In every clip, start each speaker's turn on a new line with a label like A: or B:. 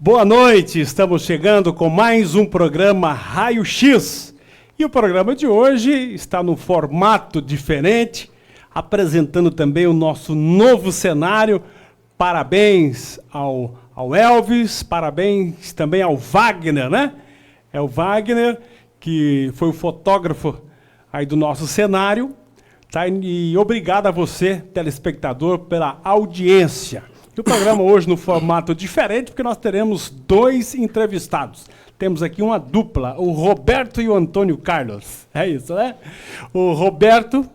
A: Boa noite, estamos chegando com mais um programa Raio X. E o programa de hoje está num formato diferente, apresentando também o nosso novo cenário. Parabéns ao Elvis, parabéns também ao Wagner, né? É o Wagner, que foi o fotógrafo aí do nosso cenário. Tá? E obrigado a você, telespectador, pela audiência. E o programa hoje no formato diferente, porque nós teremos dois entrevistados. Temos aqui uma dupla, o Roberto e o Antônio Carlos. É isso, né? O Roberto,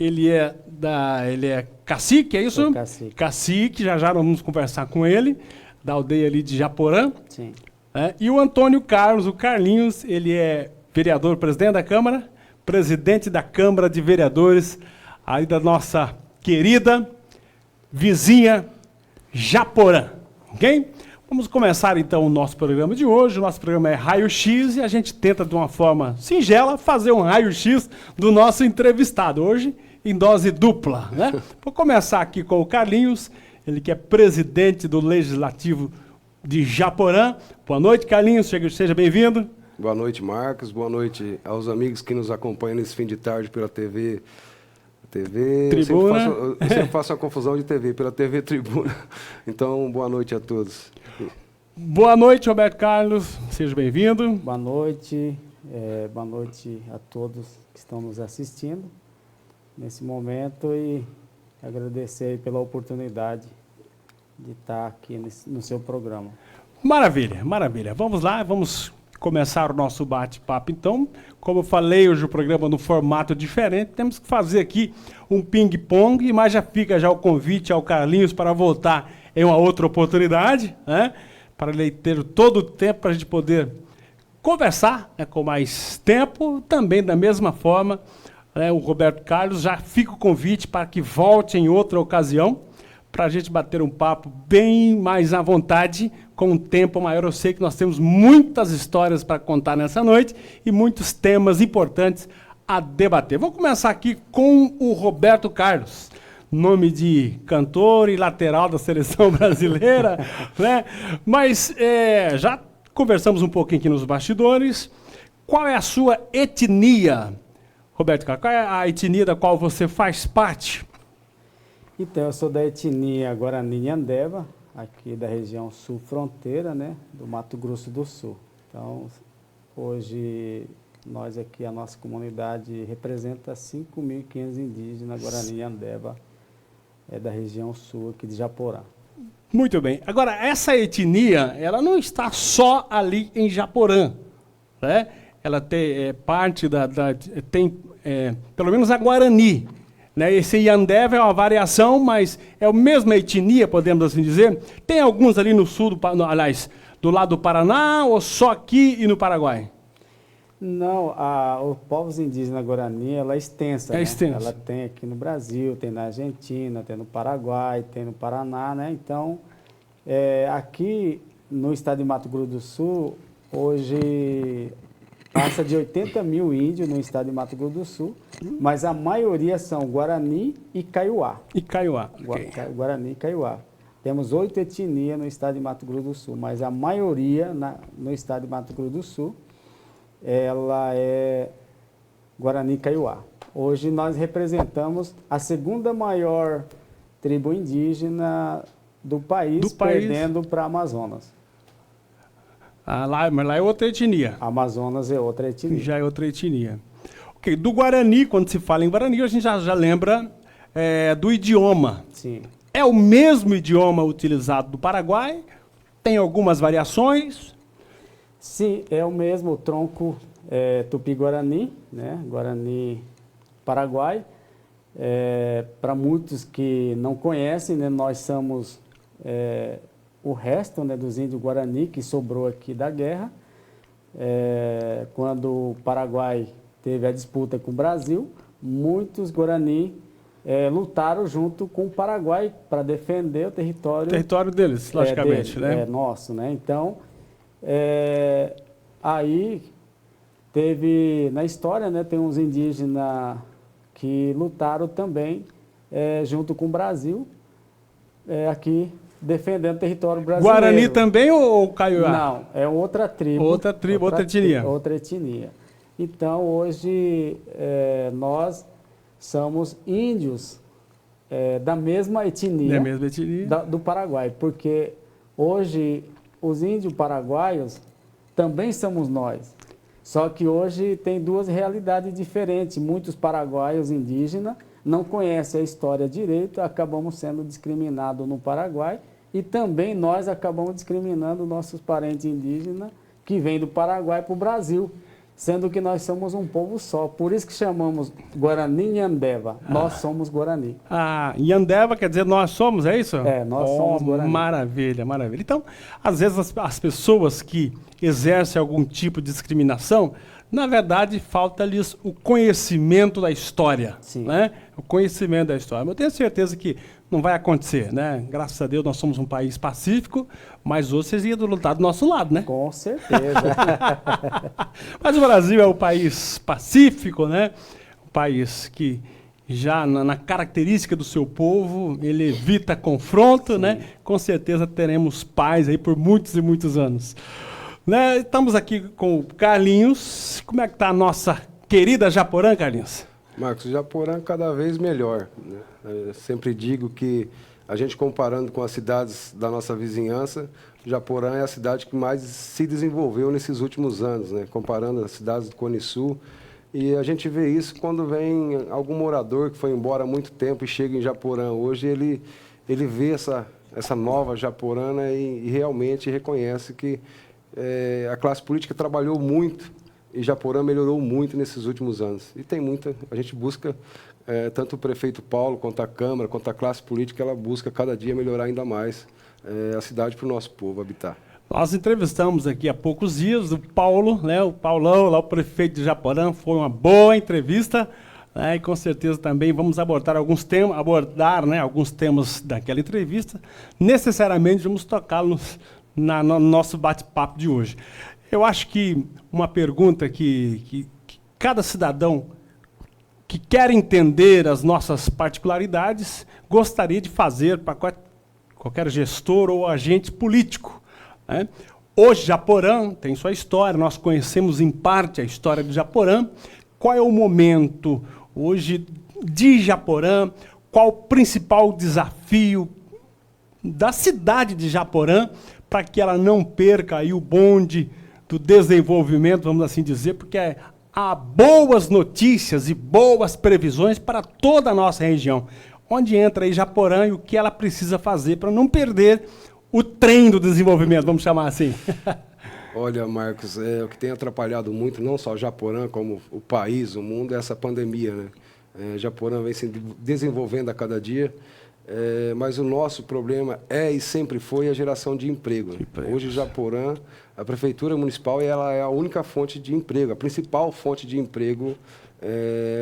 A: ele é cacique, é isso?
B: Sou cacique.
A: Cacique, já vamos conversar com ele, da aldeia ali de Japorã.
B: Sim.
A: E o Antônio Carlos, o Carlinhos, ele é vereador, presidente da Câmara, presidente da Câmara de Vereadores, aí da nossa querida vizinha Japorã, ok? Vamos começar então o nosso programa de hoje. O nosso programa é Raio X e a gente tenta de uma forma singela fazer um Raio X do nosso entrevistado, hoje em dose dupla, né? Vou começar aqui com o Carlinhos, ele que é presidente do Legislativo de Japorã. Boa noite, Carlinhos, seja bem-vindo.
C: Boa noite, Marcos. Boa noite aos amigos que nos acompanham nesse fim de tarde pela TV
A: Tribuna.
C: Eu sempre faço a confusão de TV, pela TV Tribuna. Então, boa noite a todos.
A: Boa noite, Roberto Carlos. Seja bem-vindo.
B: Boa noite a todos que estão nos assistindo nesse momento e agradecer aí pela oportunidade de estar aqui no seu programa.
A: Maravilha, maravilha. Vamos lá, vamos começar o nosso bate-papo, então. Como eu falei, hoje o programa no formato diferente, temos que fazer aqui um ping-pong, mas já fica já o convite ao Carlinhos para voltar em uma outra oportunidade, né? Para ele ter todo o tempo para a gente poder conversar, né, com mais tempo. Também da mesma forma, né, o Roberto Carlos, já fica o convite para que volte em outra ocasião, para a gente bater um papo bem mais à vontade, com um tempo maior. Eu sei que nós temos muitas histórias para contar nessa noite e muitos temas importantes a debater. Vou começar aqui com o Roberto Carlos, nome de cantor e lateral da seleção brasileira, né? Mas já conversamos um pouquinho aqui nos bastidores. Qual é a sua etnia, Roberto Carlos? Qual é a etnia da qual você faz parte?
B: Então, eu sou da etnia Guarani-Nhandeva, aqui da região sul-fronteira, né, do Mato Grosso do Sul. Então, hoje, nós aqui, a nossa comunidade representa 5.500 indígenas Guarani-Nhandeva, da região sul aqui de Japorã.
A: Muito bem. Agora, essa etnia, ela não está só ali em Japorã, né? Ela tem parte pelo menos a Guarani, né? Esse Nhandeva é uma variação, mas é a mesma etnia, podemos assim dizer. Tem alguns ali no sul, do lado do Paraná, ou só aqui e no Paraguai?
B: Não, os povos indígenas Guarani, ela é extensa.
A: É extensa.
B: Ela tem aqui no Brasil, tem na Argentina, tem no Paraguai, tem no Paraná, né? Então, aqui no estado de Mato Grosso do Sul, hoje passa de 80 mil índios no estado de Mato Grosso do Sul, mas a maioria são Guarani e Kaiowá.
A: E Kaiowá. Okay.
B: Guarani e Kaiowá. Temos 8 etnias no estado de Mato Grosso do Sul, mas a maioria no estado de Mato Grosso do Sul, ela é Guarani e Kaiowá. Hoje nós representamos a segunda maior tribo indígena do país, perdendo para Amazonas.
A: Mas lá é outra etnia.
B: Amazonas é outra etnia.
A: Já é outra etnia. Ok, do Guarani, quando se fala em Guarani, a gente já lembra do idioma.
B: Sim.
A: É o mesmo idioma utilizado do Paraguai? Tem algumas variações?
B: Sim, é o mesmo tronco Tupi-Guarani, né? Guarani-Paraguai. Para muitos que não conhecem, né, nós somos o resto, né, dos índios Guarani que sobrou aqui da guerra. Quando o Paraguai teve a disputa com o Brasil, muitos Guarani lutaram junto com o Paraguai para defender o território.
A: O território deles, logicamente, né?
B: Nosso, né? Então, aí teve, na história, né, tem uns indígenas que lutaram também junto com o Brasil, aqui defendendo o território brasileiro.
A: Guarani também ou Kaiowá?
B: Não, é outra tribo.
A: Outra tribo, outra etnia.
B: Outra etnia. Então, hoje, nós somos índios da mesma etnia, do Paraguai, porque hoje os índios paraguaios também somos nós. Só que hoje tem duas realidades diferentes. Muitos paraguaios indígenas não conhecem a história direito, acabamos sendo discriminados no Paraguai, e também nós acabamos discriminando nossos parentes indígenas que vêm do Paraguai para o Brasil, sendo que nós somos um povo só. Por isso que chamamos Guarani Nhambeva. Nós somos Guarani.
A: Nhambeva quer dizer nós somos, é isso?
B: Nós somos Guarani.
A: Maravilha, maravilha. Então, às vezes as pessoas que exercem algum tipo de discriminação, na verdade, falta-lhes o conhecimento da história.
B: Sim.
A: Né? O conhecimento da história. Mas eu tenho certeza que não vai acontecer, né? Graças a Deus nós somos um país pacífico, mas hoje vocês iam lutar do nosso lado, né?
B: Com certeza.
A: Mas o Brasil é um país pacífico, né? Um país que já na característica do seu povo, ele evita confronto, sim, né? Com certeza teremos paz aí por muitos e muitos anos. Né? Estamos aqui com o Carlinhos. Como é que está a nossa querida Japorã, Carlinhos?
C: Marcos, o Japorã cada vez melhor, né? Eu sempre digo que a gente comparando com as cidades da nossa vizinhança, Japorã é a cidade que mais se desenvolveu nesses últimos anos, né? Comparando as cidades do Cone Sul. E a gente vê isso quando vem algum morador que foi embora há muito tempo e chega em Japorã. Hoje ele vê essa nova Japorã e realmente reconhece que a classe política trabalhou muito e Japorã melhorou muito nesses últimos anos. E tem muita, a gente busca, tanto o prefeito Paulo, quanto a Câmara, quanto a classe política, ela busca cada dia melhorar ainda mais a cidade para o nosso povo habitar.
A: Nós entrevistamos aqui há poucos dias o Paulo, né, o Paulão, lá o prefeito de Japorã, foi uma boa entrevista, né, e com certeza também vamos abordar alguns temas daquela entrevista. Necessariamente vamos tocá-los no nosso bate-papo de hoje. Eu acho que uma pergunta que cada cidadão que quer entender as nossas particularidades gostaria de fazer para qualquer gestor ou agente político, né? Hoje, Japorã tem sua história, nós conhecemos em parte a história de Japorã. Qual é o momento hoje de Japorã? Qual o principal desafio da cidade de Japorã para que ela não perca aí o bonde do desenvolvimento, vamos assim dizer, porque há boas notícias e boas previsões para toda a nossa região. Onde entra aí Japorã e o que ela precisa fazer para não perder o trem do desenvolvimento, vamos chamar assim.
C: Olha, Marcos, o que tem atrapalhado muito, não só Japorã, como o país, o mundo, é essa pandemia, né? Japorã vem se desenvolvendo a cada dia, mas o nosso problema e sempre foi a geração de emprego. Né? Hoje, Japorã, a Prefeitura Municipal, ela é a única fonte de emprego, a principal fonte de emprego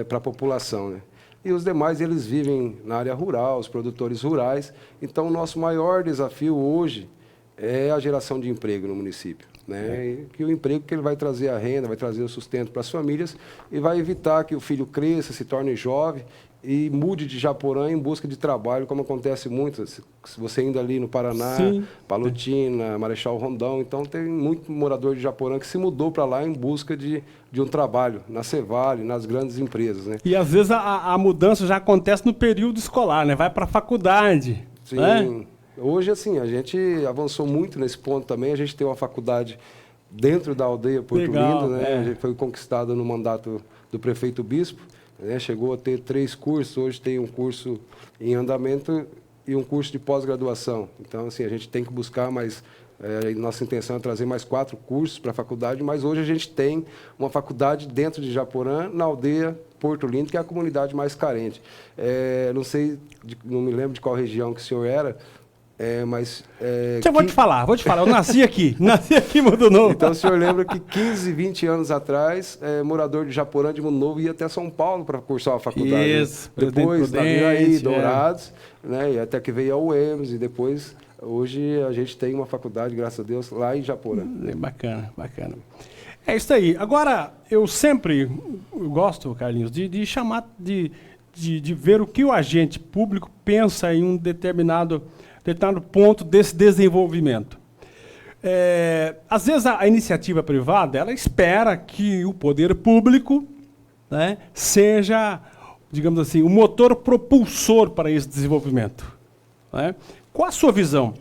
C: para a população, né? E os demais, eles vivem na área rural, os produtores rurais. Então, o nosso maior desafio hoje é a geração de emprego no município, né? E que o emprego que ele vai trazer a renda, vai trazer o sustento para as famílias e vai evitar que o filho cresça, se torne jovem e mude de Japorã em busca de trabalho, como acontece muito. Se você indo ali no Paraná, sim, Palotina, Marechal Rondão, então tem muito morador de Japorã que se mudou para lá em busca de um trabalho, na Cevale, nas grandes empresas, né?
A: E às vezes a mudança já acontece no período escolar, né? Vai para a faculdade.
C: Sim.
A: Né?
C: Hoje, assim, a gente avançou muito nesse ponto também. A gente tem uma faculdade dentro da aldeia Porto Lindo, né? A gente foi conquistada no mandato do prefeito Bispo, né? Chegou a ter 3 cursos, hoje tem um curso em andamento e um curso de pós-graduação. Então, assim, a gente tem que buscar mais... nossa intenção é trazer mais 4 cursos para a faculdade, mas hoje a gente tem uma faculdade dentro de Japorã, na aldeia Porto Lindo, que é a comunidade mais carente. Não me lembro de qual região que o senhor era, mas...
A: Vou te falar, eu nasci aqui em Mundo Novo.
C: Então o senhor lembra que 15, 20 anos atrás, morador de Japorã de Mundo Novo ia até São Paulo para cursar a faculdade.
A: Isso,
C: né? Depois, Naviraí, Dourados, né? E até que veio a UEMS e depois... Hoje a gente tem uma faculdade, graças a Deus, lá em Japorã.
A: Bacana, bacana. É isso aí. Agora, eu sempre gosto, Carlinhos, de chamar, de ver o que o agente público pensa em um determinado determinado ponto desse desenvolvimento. Às vezes a iniciativa privada ela espera que o poder público, né, seja, digamos assim, o motor propulsor para esse desenvolvimento. Né? Qual a sua visão?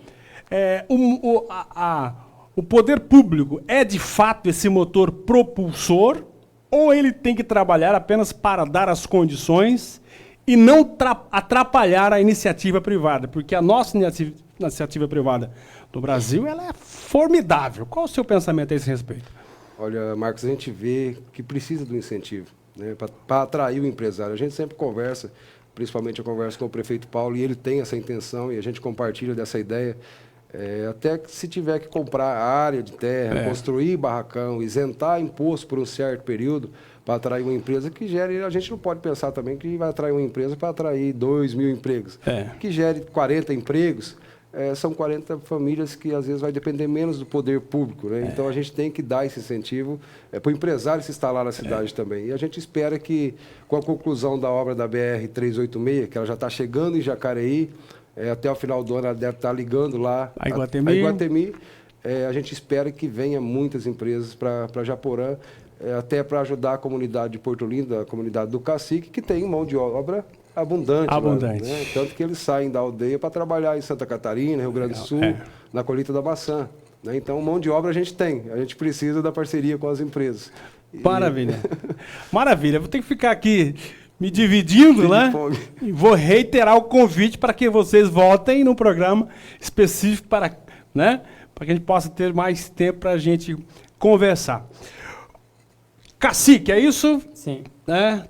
A: O poder público é de fato esse motor propulsor ou ele tem que trabalhar apenas para dar as condições e não atrapalhar a iniciativa privada? Porque a nossa iniciativa privada do Brasil ela é formidável. Qual o seu pensamento a esse respeito?
C: Olha, Marcos, a gente vê que precisa do incentivo, né, para atrair o empresário. A gente sempre conversa, principalmente eu converso com o prefeito Paulo, e ele tem essa intenção e a gente compartilha dessa ideia. Até que se tiver que comprar área de terra, construir barracão, isentar imposto por um certo período para atrair uma empresa que gere... A gente não pode pensar também que vai atrair uma empresa para atrair 2.000 empregos. Que gere 40 empregos, são 40 famílias que às vezes vai depender menos do poder público. Né? Então a gente tem que dar esse incentivo para o empresário se instalar na cidade também. E a gente espera que com a conclusão da obra da BR-386, que ela já está chegando em Jacareí, até o final do ano ela deve estar ligando lá
A: a Iguatemi.
C: A gente espera que venha muitas empresas para Japorã, até para ajudar a comunidade de Porto Lindo, a comunidade do Cacique, que tem mão de obra abundante. Né? Tanto que eles saem da aldeia para trabalhar em Santa Catarina, Rio Grande do Sul, na colheita da maçã. Né? Então, mão de obra a gente tem. A gente precisa da parceria com as empresas.
A: Maravilha. Maravilha. Vou ter que ficar aqui me dividindo, né? E vou reiterar o convite para que vocês voltem no programa específico para, né? Para que a gente possa ter mais tempo para a gente conversar. Cacique, é isso?
B: Sim.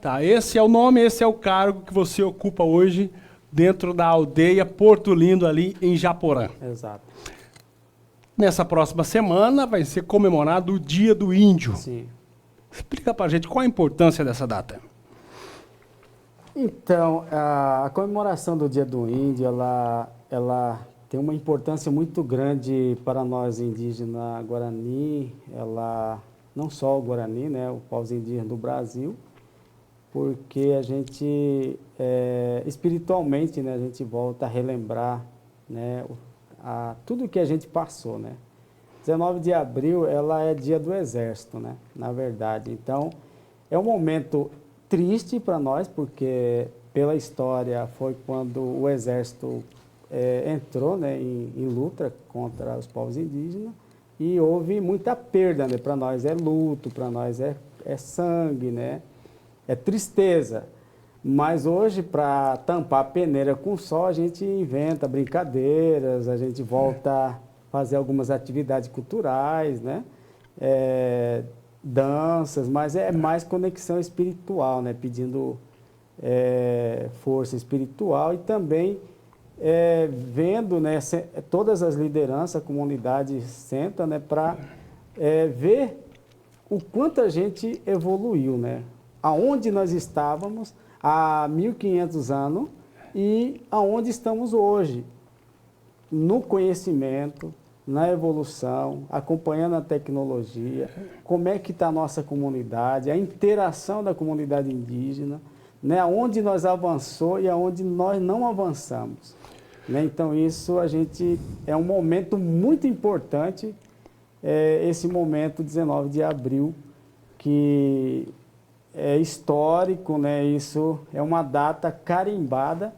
A: Tá, esse é o nome, esse é o cargo que você ocupa hoje dentro da aldeia Porto Lindo, ali em Japorã.
B: Exato.
A: Nessa próxima semana vai ser comemorado o Dia do Índio.
B: Sim.
A: Explica para a gente qual a importância dessa data.
B: Então, a comemoração do Dia do Índio, ela tem uma importância muito grande para nós indígenas Guarani, não só o Guarani, né, os povos indígenas do Brasil, porque a gente, espiritualmente, né, a gente volta a relembrar, né, tudo que a gente passou, né. 19 de abril, ela é dia do Exército, né, na verdade. Então, é um momento triste para nós, porque pela história foi quando o Exército entrou, né, em luta contra os povos indígenas e houve muita perda, né? Para nós é luto, para nós é sangue, né? É tristeza. Mas hoje, para tampar a peneira com sol, a gente inventa brincadeiras, a gente volta a fazer algumas atividades culturais, né? Danças, mas é mais conexão espiritual, né? Pedindo força espiritual e também vendo, né, todas as lideranças, a comunidade senta, né, para ver o quanto a gente evoluiu, né? Aonde nós estávamos há 1.500 anos e aonde estamos hoje, no conhecimento, na evolução, acompanhando a tecnologia, como é que está a nossa comunidade, a interação da comunidade indígena, né, aonde nós avançou e aonde nós não avançamos. Né? Então, isso é um momento muito importante, esse momento 19 de abril, que é histórico, né? Isso é uma data carimbada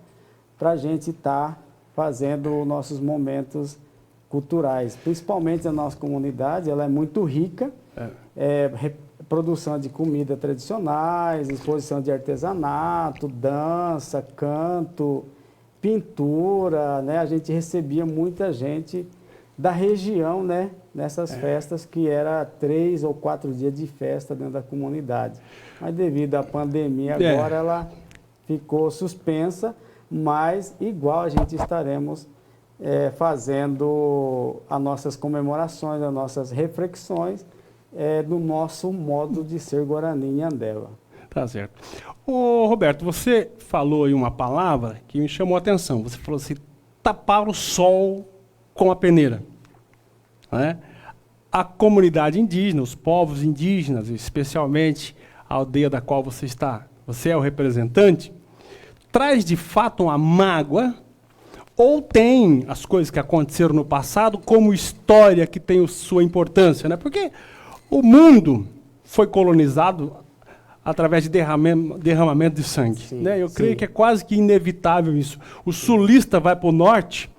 B: para a gente estar fazendo nossos momentos culturais. Principalmente a nossa comunidade, ela é muito rica, produção de comida tradicionais, exposição de artesanato, dança, canto, pintura, né? A gente recebia muita gente da região, né? Nessas festas que era 3 ou 4 dias de festa dentro da comunidade. Mas devido à pandemia agora ela ficou suspensa, mas igual a gente estaremos fazendo as nossas comemorações, as nossas reflexões do nosso modo de ser Guarani em Andeva.
A: Tá certo. Ô, Roberto, você falou aí uma palavra que me chamou a atenção. Você falou assim, tapar o sol com a peneira. Né? A comunidade indígena, os povos indígenas, especialmente a aldeia da qual você é o representante, traz de fato uma mágoa ou tem as coisas que aconteceram no passado como história que tem sua importância, né? Porque o mundo foi colonizado através de derramamento de sangue,
B: Sim,
A: né? Eu
B: sim.
A: creio que é quase que inevitável isso. O sulista vai para o norte,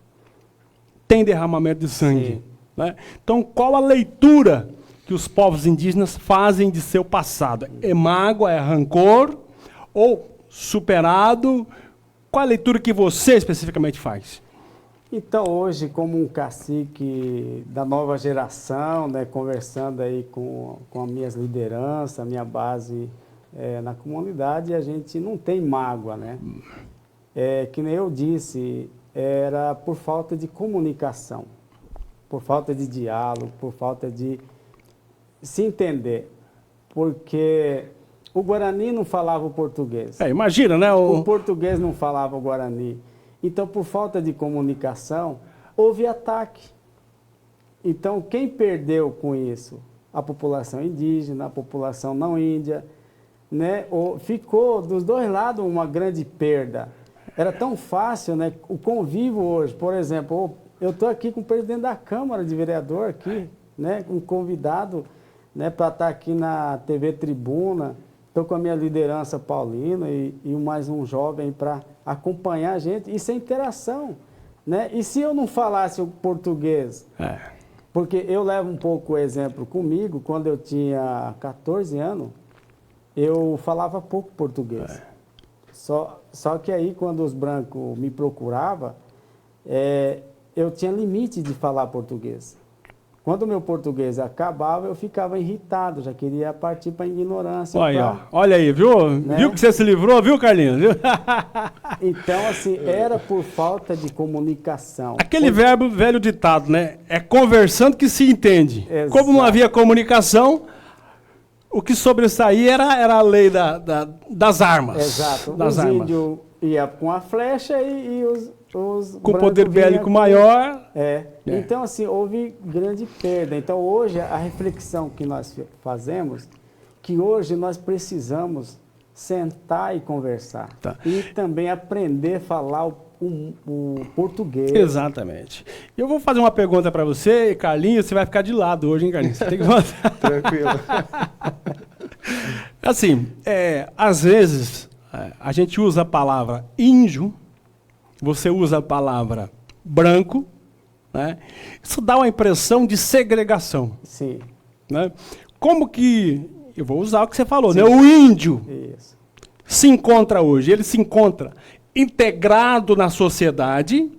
A: tem derramamento de sangue,
B: Sim.
A: né? Então, qual a leitura que os povos indígenas fazem de seu passado? É mágoa, é rancor ou superado? Qual a leitura que você especificamente faz?
B: Então, hoje, como um cacique da nova geração, né, conversando aí com as minhas lideranças, a minha base na comunidade, a gente não tem mágoa, né? Que nem eu disse, era por falta de comunicação, por falta de diálogo, por falta de se entender. Porque o Guarani não falava o português.
A: Imagina, né?
B: O português não falava o Guarani. Então, por falta de comunicação, houve ataque. Então, quem perdeu com isso? A população indígena, a população não índia, né? Ficou dos dois lados uma grande perda. Era tão fácil, né? O convívio hoje, por exemplo, eu estou aqui com o presidente da Câmara de Vereador aqui, né? Um convidado, né, para estar aqui na TV Tribuna. Estou com a minha liderança paulina e mais um jovem para acompanhar a gente. Isso é interação, né? E se eu não falasse o português? Porque eu levo um pouco o exemplo comigo. Quando eu tinha 14 anos, eu falava pouco português. Só que aí, quando os brancos me procuravam, eu tinha limite de falar português. Quando o meu português acabava, eu ficava irritado, já queria partir para a ignorância.
A: Olha aí, viu? Né? Viu que você se livrou, viu, Carlinhos? Viu?
B: Então, assim, era por falta de comunicação.
A: Aquele velho ditado, né? É conversando que se entende.
B: Exato.
A: Como não havia comunicação, o que sobressaía era a lei das armas.
B: Exato.
A: Das
B: os
A: armas.
B: índios iam com a flecha e os
A: com poder bélico maior.
B: Então, assim, houve grande perda. Então, hoje, a reflexão que nós fazemos, que hoje nós precisamos sentar e conversar.
A: Tá.
B: E também aprender a falar o português.
A: Exatamente. Eu vou fazer uma pergunta para você, Carlinhos, você vai ficar de lado hoje, hein, Carlinhos? Você tem que
C: Tranquilo.
A: Assim, às vezes, a gente usa a palavra índio, você usa a palavra branco, né? Isso dá uma impressão de segregação.
B: Sim.
A: Né? Como que, eu vou usar o que você falou,
B: Sim.
A: né? O índio
B: Isso.
A: se encontra hoje, ele se encontra integrado na sociedade,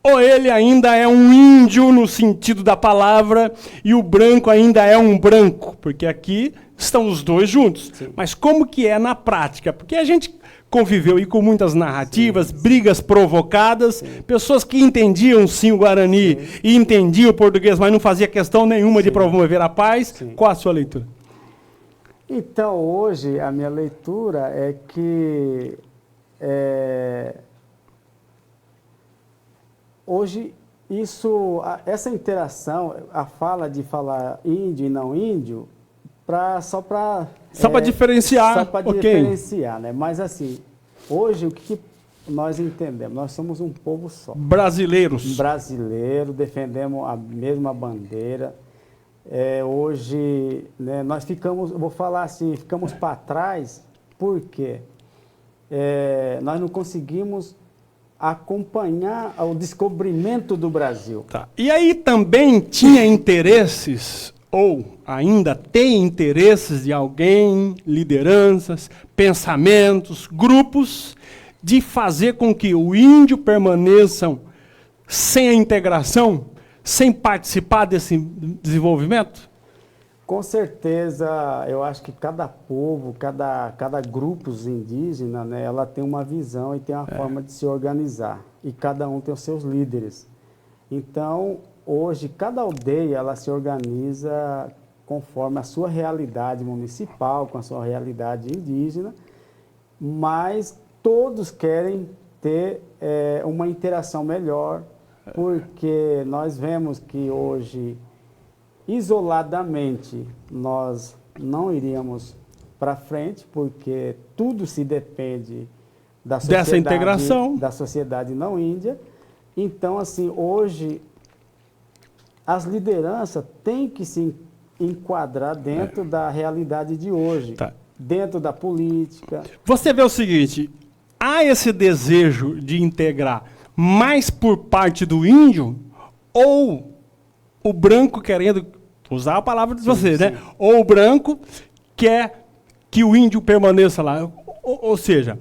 A: ou ele ainda é um índio no sentido da palavra e o branco ainda é um branco? Porque aqui estão os dois juntos.
B: Sim.
A: Mas como que é na prática? Porque a gente conviveu aí com muitas narrativas, brigas provocadas, pessoas que entendiam sim o Guarani e entendiam o português, mas não fazia questão nenhuma de promover a paz. Qual a sua leitura?
B: Então, hoje, a minha leitura é que hoje essa interação, a fala de falar índio e não índio, só para
A: diferenciar.
B: Só para diferenciar, né? Mas assim, hoje o que nós entendemos? Nós somos um povo só.
A: Brasileiros.
B: Brasileiro, defendemos a mesma bandeira. Hoje, né, nós vou falar assim, ficamos para trás porque nós não conseguimos acompanhar o descobrimento do Brasil.
A: Tá. E aí também tinha interesses, ou ainda tem interesses de alguém, lideranças, pensamentos, grupos, de fazer com que o índio permaneçam sem a integração, sem participar desse desenvolvimento?
B: Com certeza, eu acho que cada povo, cada grupo indígena, né, ela tem uma visão e tem uma forma de se organizar. E cada um tem os seus líderes. Então, hoje, cada aldeia ela se organiza conforme a sua realidade municipal, com a sua realidade indígena, mas todos querem ter uma interação melhor, porque nós vemos que hoje, isoladamente, nós não iríamos para frente, porque tudo se depende da sociedade,
A: dessa integração,
B: da sociedade não índia, Então, assim, hoje, as lideranças têm que se enquadrar dentro da realidade de hoje,
A: Tá.
B: dentro da política.
A: Você vê o seguinte, há esse desejo de integrar mais por parte do índio ou o branco querendo, usar a palavra de vocês, né? Ou o branco quer que o índio permaneça lá. Ou seja,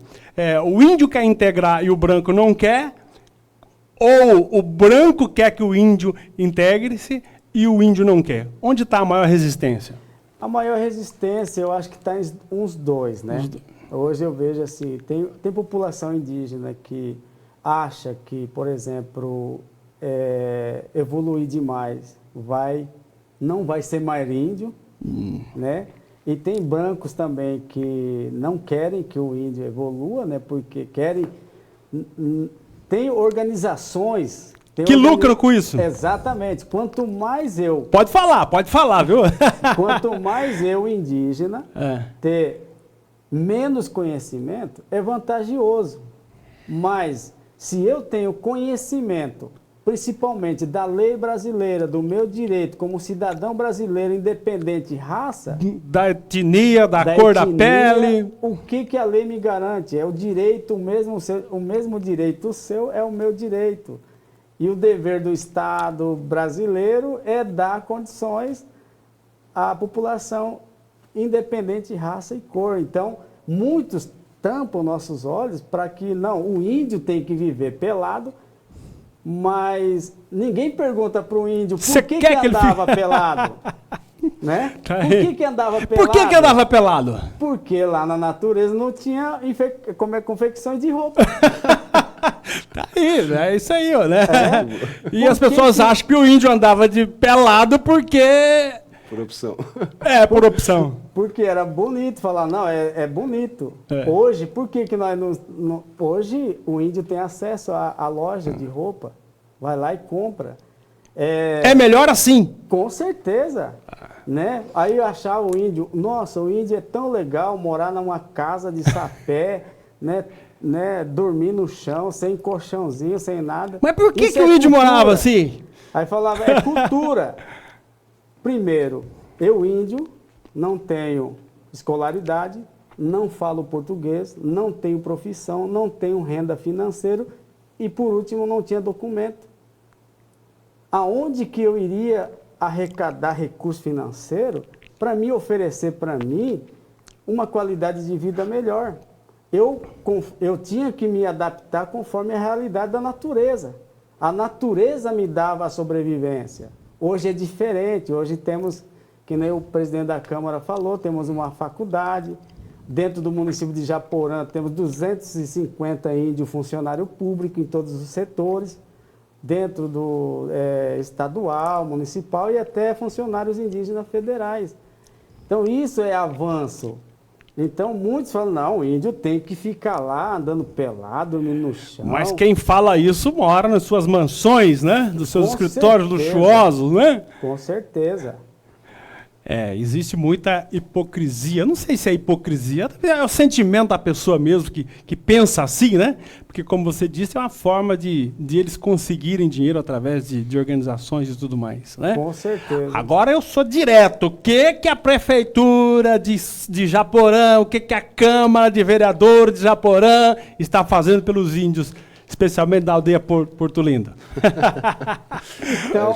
A: o índio quer integrar e o branco não quer, ou o branco quer que o índio integre-se e o índio não quer. Onde está a maior resistência?
B: A maior resistência, eu acho que está em uns dois, né? Hoje eu vejo assim, tem população indígena que acha que, por exemplo, evoluir demais não vai ser mais índio, né? E tem brancos também que não querem que o índio evolua, né? Porque querem... Tem organizações...
A: Que lucram com isso?
B: Exatamente. Quanto mais eu...
A: Pode falar, viu?
B: Quanto mais eu, indígena, ter menos conhecimento, é vantajoso. Mas, se eu tenho conhecimento, principalmente da lei brasileira, do meu direito como cidadão brasileiro independente, raça...
A: Da etnia, da cor da pele...
B: O que a lei me garante? É o direito, o mesmo direito. O seu é o meu direito. E o dever do Estado brasileiro é dar condições à população independente de raça e cor. Então, muitos tampam nossos olhos para que, não, o índio tem que viver pelado, mas ninguém pergunta para o índio por que andava pelado. Né?
A: Tá
B: por que andava pelado?
A: Por que andava pelado?
B: Porque lá na natureza não tinha confecções de roupa.
A: Tá aí, é isso aí, ó, né? E as pessoas acham que o índio andava de pelado porque...
C: Por opção.
A: Por opção.
B: Porque era bonito falar, não, é bonito. Hoje, por que nós não... Hoje o índio tem acesso à loja de roupa, vai lá e compra.
A: É melhor assim?
B: Com certeza. Né? Aí eu achava o índio, nossa, o índio é tão legal morar numa casa de sapé, né, dormir no chão, sem colchãozinho, sem nada.
A: Mas por que o índio morava assim?
B: Aí falava, é cultura. Primeiro, eu índio, não tenho escolaridade, não falo português, não tenho profissão, não tenho renda financeira e, por último, não tinha documento. Aonde que eu iria arrecadar recurso financeiro para me oferecer para mim uma qualidade de vida melhor? Eu tinha que me adaptar conforme a realidade da natureza. A natureza me dava a sobrevivência. Hoje é diferente, hoje temos, que nem o presidente da Câmara falou, temos uma faculdade, dentro do município de Japorã temos 250 índios funcionário público em todos os setores, dentro do estadual, municipal e até funcionários indígenas federais. Então isso é avanço. Então muitos falam, não, o índio tem que ficar lá andando pelado, dormindo no chão.
A: Mas quem fala isso mora nas suas mansões, né? Dos seus escritórios luxuosos, né?
B: Com certeza.
A: Existe muita hipocrisia. Não sei se é hipocrisia, é o sentimento da pessoa mesmo que pensa assim, né? Porque, como você disse, é uma forma de eles conseguirem dinheiro através de organizações e tudo mais, né?
B: Com certeza.
A: Agora eu sou direto. O que a prefeitura de Japorã, o que a Câmara de Vereadores de Japorã está fazendo pelos índios, especialmente da aldeia Porto Lindo?
B: Então,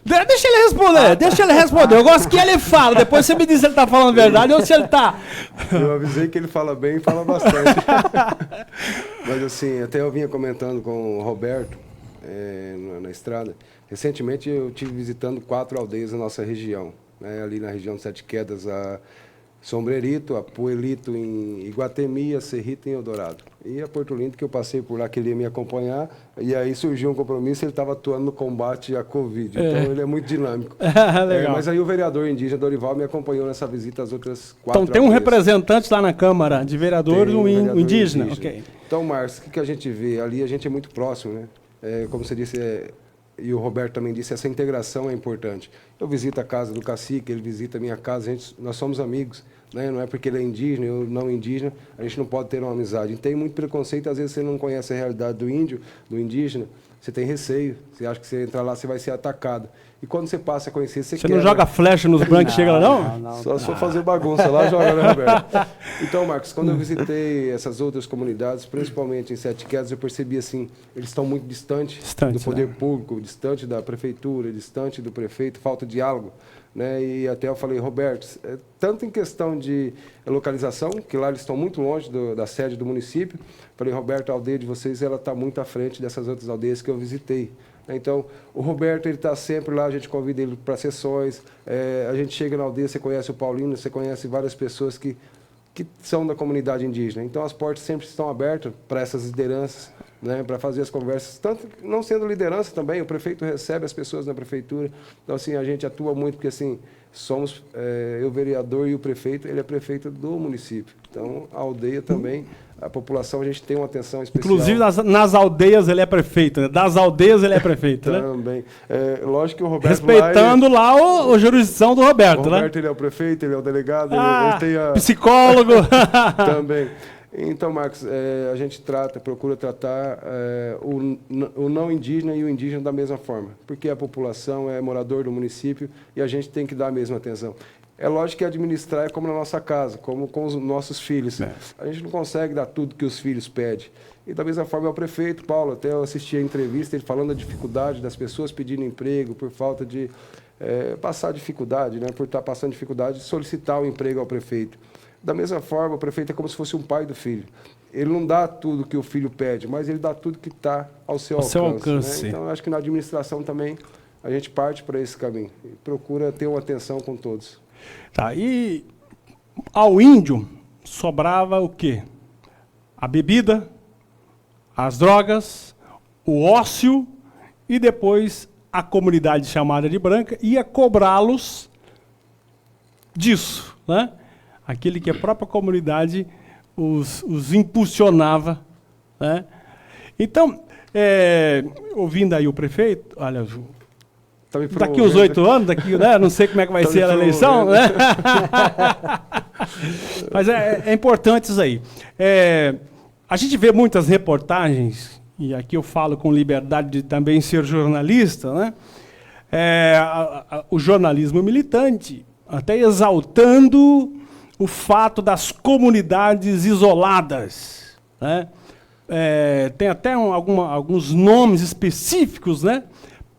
A: Deixa ele responder. Eu gosto que ele fala. Depois você me diz se ele está falando verdade ou se ele está...
C: Eu avisei que ele fala bem e fala bastante. Mas assim, até eu vinha comentando com o Roberto na estrada. Recentemente eu estive visitando 4 aldeias da nossa região. Né? Ali na região de Sete Quedas, a Sombrerito, a Poelito em Iguatemi, a Serrita em Eldorado. E a Porto Lindo, que eu passei por lá, que ele ia me acompanhar, e aí surgiu um compromisso, ele estava atuando no combate à Covid, então ele é muito dinâmico.
A: Legal.
C: Mas aí o vereador indígena Dorival me acompanhou nessa visita às outras 4
A: Então tem um
C: aldeias.
A: representante lá na Câmara de Vereadores, um
C: vereador
A: indígena. Okay.
C: Então, Márcio, o que a gente vê? Ali a gente é muito próximo, né? Como você disse, e o Roberto também disse, essa integração é importante. Eu visito a casa do cacique, ele visita a minha casa, nós somos amigos. Né? Não é porque ele é indígena, eu não indígena, a gente não pode ter uma amizade. E tem muito preconceito, às vezes você não conhece a realidade do índio, do indígena, você tem receio, você acha que você entrar lá, você vai ser atacado. E quando você passa a conhecer, você
A: Você
C: quer...
A: não joga flecha nos brancos e chega lá, não?
B: Não.
C: Só se for fazer bagunça lá, joga, né, Roberto? Então, Marcos, quando eu visitei essas outras comunidades, principalmente em Sete Quedas, eu percebi assim, eles estão muito distantes do poder público, distante da prefeitura, distante do prefeito, falta de diálogo. Né? E até eu falei, Roberto, tanto em questão de localização, que lá eles estão muito longe da sede do município, falei, Roberto, a aldeia de vocês ela está muito à frente dessas outras aldeias que eu visitei. Então, o Roberto ele está sempre lá, a gente convida ele para sessões, a gente chega na aldeia, você conhece o Paulino, você conhece várias pessoas que são da comunidade indígena. Então, as portas sempre estão abertas para essas lideranças, né, para fazer as conversas, tanto não sendo liderança também, o prefeito recebe as pessoas na prefeitura, então assim, a gente atua muito, porque assim, somos, eu vereador e o prefeito, ele é prefeito do município, então a aldeia também, a população, a gente tem uma atenção especial.
A: Inclusive nas aldeias ele é prefeito, né? Das aldeias ele é prefeito, né?
C: Também. Lógico que o Roberto...
A: Respeitando lá a jurisdição do Roberto, né?
C: O Roberto, ele é o prefeito, ele é o delegado, ele tem a...
A: Psicólogo.
C: Também. Então, Marcos, a gente procura tratar o não indígena e o indígena da mesma forma, porque a população é morador do município e a gente tem que dar a mesma atenção. É lógico que administrar é como na nossa casa, como com os nossos filhos. A gente não consegue dar tudo que os filhos pedem. E da mesma forma é o prefeito, Paulo, até eu assisti a entrevista, ele falando da dificuldade das pessoas pedindo emprego por falta de passar dificuldade, né, por estar passando dificuldade de solicitar o emprego ao prefeito. Da mesma forma, o prefeito é como se fosse um pai do filho. Ele não dá tudo que o filho pede, mas ele dá tudo que está ao seu alcance. Né? Então, eu acho que na administração também a gente parte para esse caminho. E procura ter uma atenção com todos.
A: Tá, e ao índio sobrava o quê? A bebida, as drogas, o ócio e depois a comunidade chamada de branca ia cobrá-los disso, né? Aquele que a própria comunidade os impulsionava, né? Então, ouvindo aí o prefeito, olha, daqui uns 8 anos, né? Não sei como é que vai ser a eleição, né? Mas é importante isso aí. A gente vê muitas reportagens, e aqui eu falo com liberdade de também ser jornalista, né? O jornalismo militante, até exaltando o fato das comunidades isoladas, né? Tem até alguns nomes específicos, né,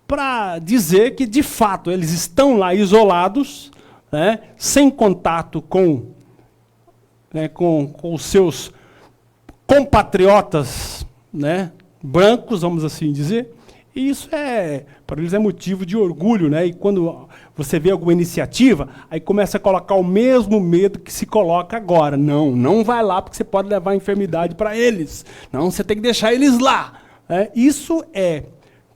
A: para dizer que, de fato, eles estão lá isolados, né, sem contato com os seus compatriotas, né, brancos, vamos assim dizer. E isso para eles é motivo de orgulho, né? E quando você vê alguma iniciativa, aí começa a colocar o mesmo medo que se coloca agora. Não vai lá porque você pode levar a enfermidade para eles. Não, você tem que deixar eles lá. Isso é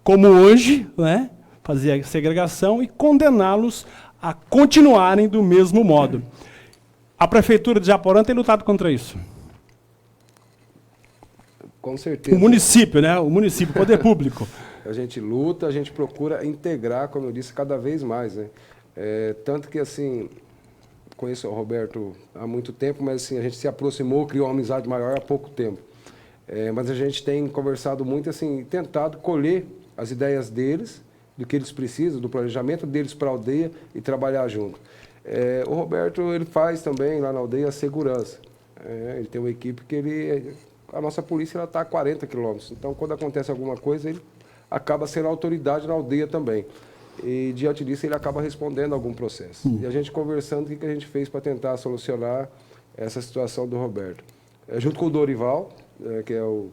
A: como hoje, né? Fazer a segregação e condená-los a continuarem do mesmo modo. A prefeitura de Japorã tem lutado contra isso.
C: Com certeza.
A: O município, né? O município, o poder público.
C: A gente luta, a gente procura integrar, como eu disse, cada vez mais, né? Tanto que, assim, conheço o Roberto há muito tempo, mas assim, a gente se aproximou, criou uma amizade maior há pouco tempo. Mas a gente tem conversado muito, assim, tentado colher as ideias deles, do que eles precisam, do planejamento deles para a aldeia e trabalhar junto. O Roberto, ele faz também lá na aldeia a segurança. Ele tem uma equipe que a nossa polícia está a 40 quilômetros. Então, quando acontece alguma coisa, ele acaba sendo autoridade na aldeia também. E, diante disso, ele acaba respondendo a algum processo. E a gente conversando, o que a gente fez para tentar solucionar essa situação do Roberto. Junto com o Dorival, que é o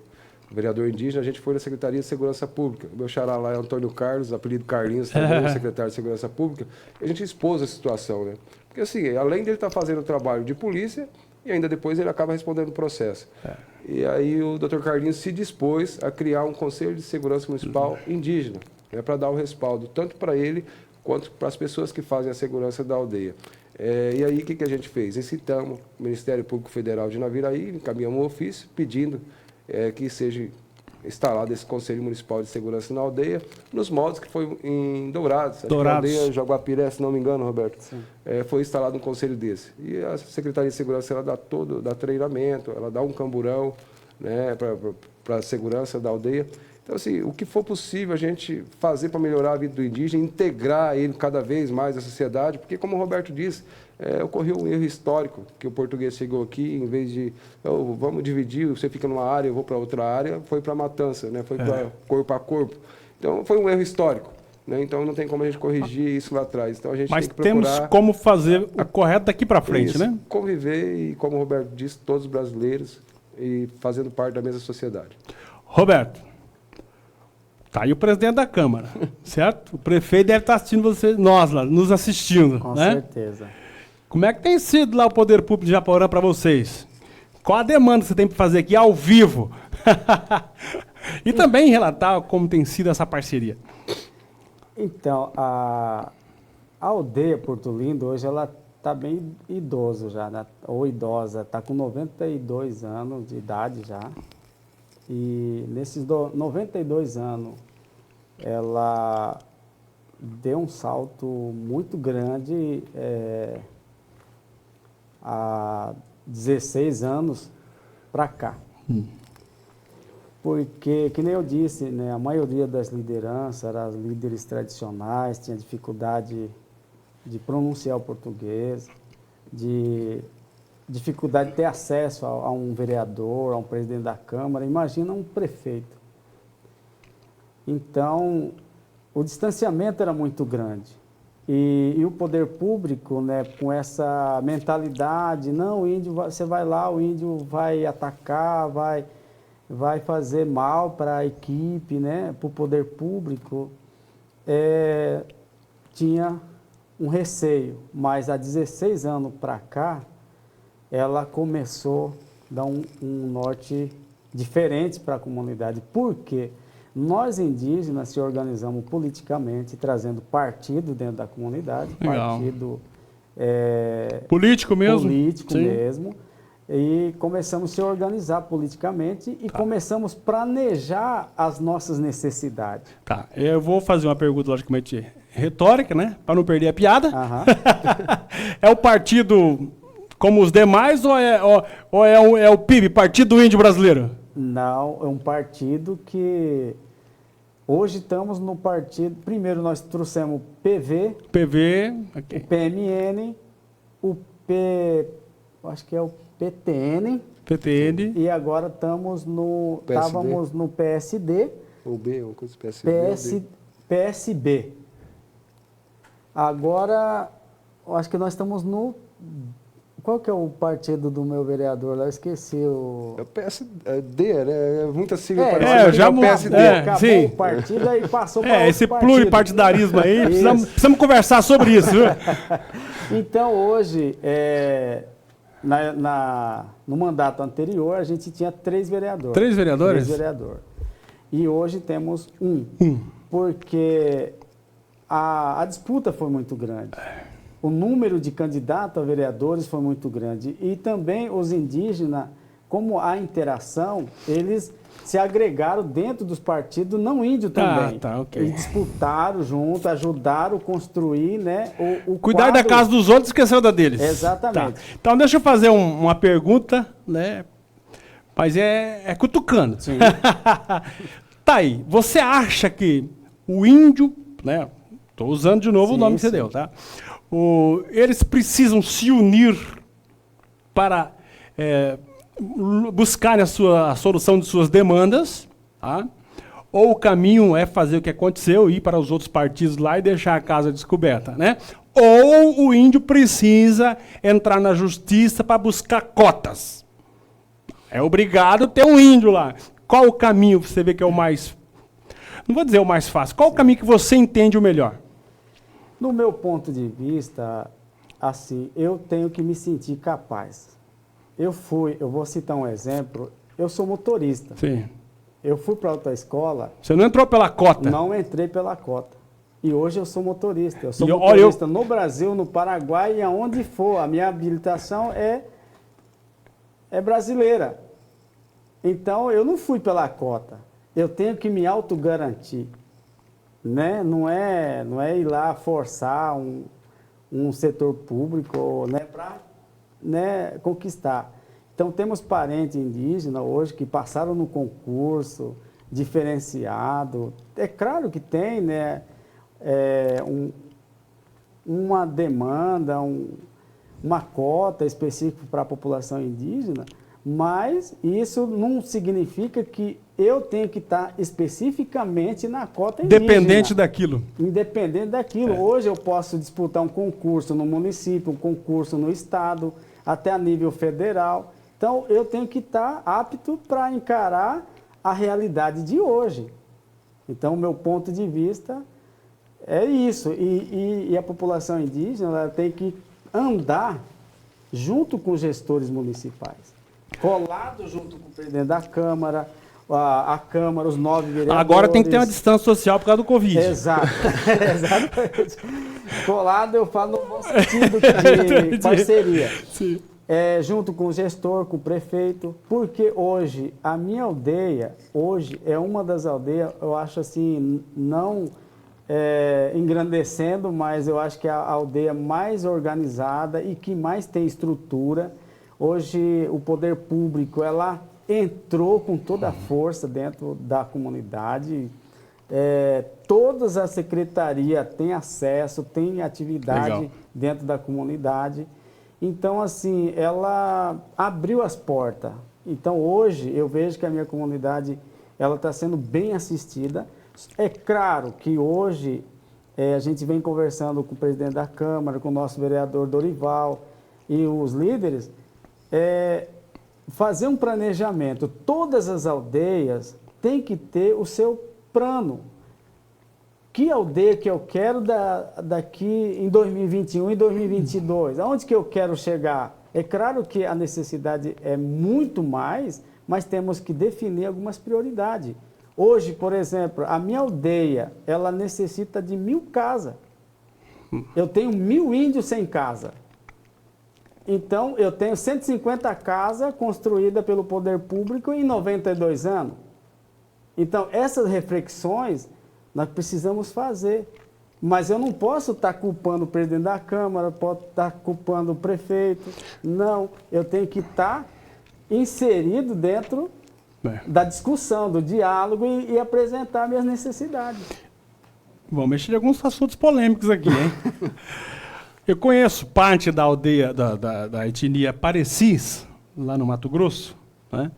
C: vereador indígena, a gente foi na Secretaria de Segurança Pública. O meu xará lá é Antônio Carlos, apelido Carlinhos, também secretário de Segurança Pública. E a gente expôs a situação, né? Porque, assim, além dele estar fazendo o trabalho de polícia, e ainda depois ele acaba respondendo o processo. E aí o Dr. Carlinhos se dispôs a criar um Conselho de Segurança Municipal indígena, né, para dar o respaldo, tanto para ele quanto para as pessoas que fazem a segurança da aldeia. E aí o que a gente fez? Incitamos o Ministério Público Federal de Naviraí, encaminhamos um ofício pedindo que seja instalado esse Conselho Municipal de Segurança na aldeia, nos moldes que foi em Dourados. Acho que a aldeia Jaguapiré, se não me engano, Roberto, foi instalado um conselho desse. E a Secretaria de Segurança ela dá treinamento, ela dá um camburão, né, para a segurança da aldeia. Então, assim, o que for possível a gente fazer para melhorar a vida do indígena, integrar ele cada vez mais à sociedade, porque, como o Roberto disse, ocorreu um erro histórico, que o português chegou aqui, em vez de, vamos dividir, você fica numa área, eu vou para outra área, foi para matança, né? Foi para corpo a corpo. Então, foi um erro histórico. Né? Então, não tem como a gente corrigir isso lá atrás. Então, a gente
A: Mas
C: tem que procurar...
A: temos como fazer o correto daqui para frente,
C: isso,
A: né?
C: conviver e, como o Roberto disse, todos os brasileiros e fazendo parte da mesma sociedade.
A: Roberto, tá aí o presidente da Câmara, certo? O prefeito deve estar assistindo nós lá, nos assistindo,
B: Com
A: né?
B: certeza.
A: Como é que tem sido lá o Poder Público de Japorã para vocês? Qual a demanda que você tem para fazer aqui ao vivo? E também relatar como tem sido essa parceria.
B: Então, a aldeia Porto Lindo, hoje ela está bem idosa já, né? Ou idosa, está com 92 anos de idade já. E nesses 92 anos, ela deu um salto muito grande há 16 anos para cá. Porque, que nem eu disse, né, a maioria das lideranças eram líderes tradicionais, tinha dificuldade de pronunciar o português, dificuldade de ter acesso a um vereador, a um presidente da Câmara, imagina um prefeito. Então, o distanciamento era muito grande. E o poder público, né, com essa mentalidade, não, o índio, você vai lá, o índio vai atacar, vai fazer mal para a equipe, né, para o poder público, tinha um receio. Mas há 16 anos para cá, ela começou a dar um norte diferente para a comunidade. Por quê? Nós indígenas se organizamos politicamente, trazendo partido dentro da comunidade,
A: Legal.
B: partido
A: Político mesmo?
B: político
A: Sim.
B: mesmo, e começamos a se organizar politicamente e começamos a planejar as nossas necessidades.
A: Tá, eu vou fazer uma pergunta, logicamente, retórica, né? Para não perder a piada.
B: Aham.
A: É o partido como os demais ou é o PIB, Partido Índio Brasileiro?
B: Não, é um partido que... Hoje estamos no partido... Primeiro nós trouxemos o PV,
A: PV,
B: o
A: ok.
B: PMN, acho que é o PTN,
A: PTN,
B: e agora estávamos no PSD,
C: O B, uma coisa
B: PSB. Agora, eu acho que nós estamos no... Qual que é o partido do meu vereador lá? Eu esqueci o...
C: É o PSD, né? É muita sigla
B: É,
C: parecida.
A: já
C: É o PSD.
B: Acabou
A: sim.
B: o partido aí passou para
A: esse
B: outro partido.
A: pluripartidarismo aí,
B: Isso.
A: precisamos conversar sobre isso, viu?
B: Então, hoje, no mandato anterior, a gente tinha 3 vereadores.
A: 3 vereadores?
B: 3 vereadores. E hoje temos um. Porque a disputa foi muito grande. O número de candidatos a vereadores foi muito grande. E também os indígenas, como há interação, eles se agregaram dentro dos partidos não índios também.
A: Tá, ok.
B: E disputaram junto, ajudaram a construir, né, o
A: Cuidar da
B: quadro.
A: casa dos outros e esqueceu da deles.
B: Exatamente.
A: Tá. Então, deixa eu fazer uma pergunta, né? Mas é cutucando.
B: Sim.
A: Tá aí, você acha que o índio, né? Estou usando de novo o
B: Sim,
A: nome que você
B: sim.
A: deu, tá? Eles precisam se unir para buscarem a solução de suas demandas, tá? Ou o caminho é fazer o que aconteceu, ir para os outros partidos lá e deixar a casa descoberta, né? Ou o índio precisa entrar na justiça para buscar cotas. É obrigado a ter um índio lá. Qual o caminho que você vê que é o mais... Não vou dizer o mais fácil. Qual o caminho que você entende o melhor?
B: No meu ponto de vista, assim, eu tenho que me sentir capaz. Eu vou citar um exemplo, eu sou motorista.
A: Sim.
B: Eu fui para a autoescola,
A: Você não entrou pela cota.
B: não entrei pela cota. E hoje eu sou motorista. Eu sou
A: E olha,
B: motorista no Brasil, no Paraguai e aonde for. A minha habilitação é brasileira. Então, eu não fui pela cota. Eu tenho que me autogarantir. Né? Não é ir lá forçar um setor público, né, para, né, conquistar. Então, temos parentes indígenas hoje que passaram no concurso diferenciado. É claro que tem, né, uma demanda, uma cota específica para a população indígena, mas isso não significa que eu tenho que estar especificamente na cota indígena.
A: Dependente daquilo.
B: Independente daquilo. Hoje eu posso disputar um concurso no município, um concurso no estado, até a nível federal. Então, eu tenho que estar apto para encarar a realidade de hoje. Então, o meu ponto de vista é isso. E a população indígena ela tem que andar junto com os gestores municipais, colado junto com o presidente da Câmara, a Câmara, os 9 vereadores.
A: Agora tem que ter uma distância social por causa do Covid.
B: Exato, exatamente. Colado eu falo no bom sentido de parceria.
A: Sim.
B: Junto com o gestor, com o prefeito, porque hoje, a minha aldeia, hoje é uma das aldeias, eu acho assim, não engrandecendo, mas eu acho que é a aldeia mais organizada e que mais tem estrutura. Hoje, o poder público, ela entrou com toda a força dentro da comunidade. Todas as secretarias têm acesso, têm atividade
A: Legal.
B: dentro da comunidade. Então, assim, ela abriu as portas. Então, hoje, eu vejo que a minha comunidade ela está sendo bem assistida. É claro que hoje a gente vem conversando com o presidente da Câmara, com o nosso vereador Dorival e os líderes, fazer um planejamento. Todas as aldeias têm que ter o seu plano. Que aldeia que eu quero daqui em 2021 e 2022? Aonde que eu quero chegar? É claro que a necessidade é muito mais, mas temos que definir algumas prioridades. Hoje, por exemplo, a minha aldeia, ela necessita de 1000 casas. Eu tenho 1000 índios sem casa. Então, eu tenho 150 casas construídas pelo poder público em 92 anos. Então, essas reflexões nós precisamos fazer. Mas eu não posso estar culpando o presidente da Câmara, posso estar culpando o prefeito. Não, eu tenho que estar inserido dentro da discussão, do diálogo e apresentar minhas necessidades.
A: Vamos mexer em alguns assuntos polêmicos aqui, hein? Eu conheço parte da aldeia, da etnia Parecis, lá no Mato Grosso, né?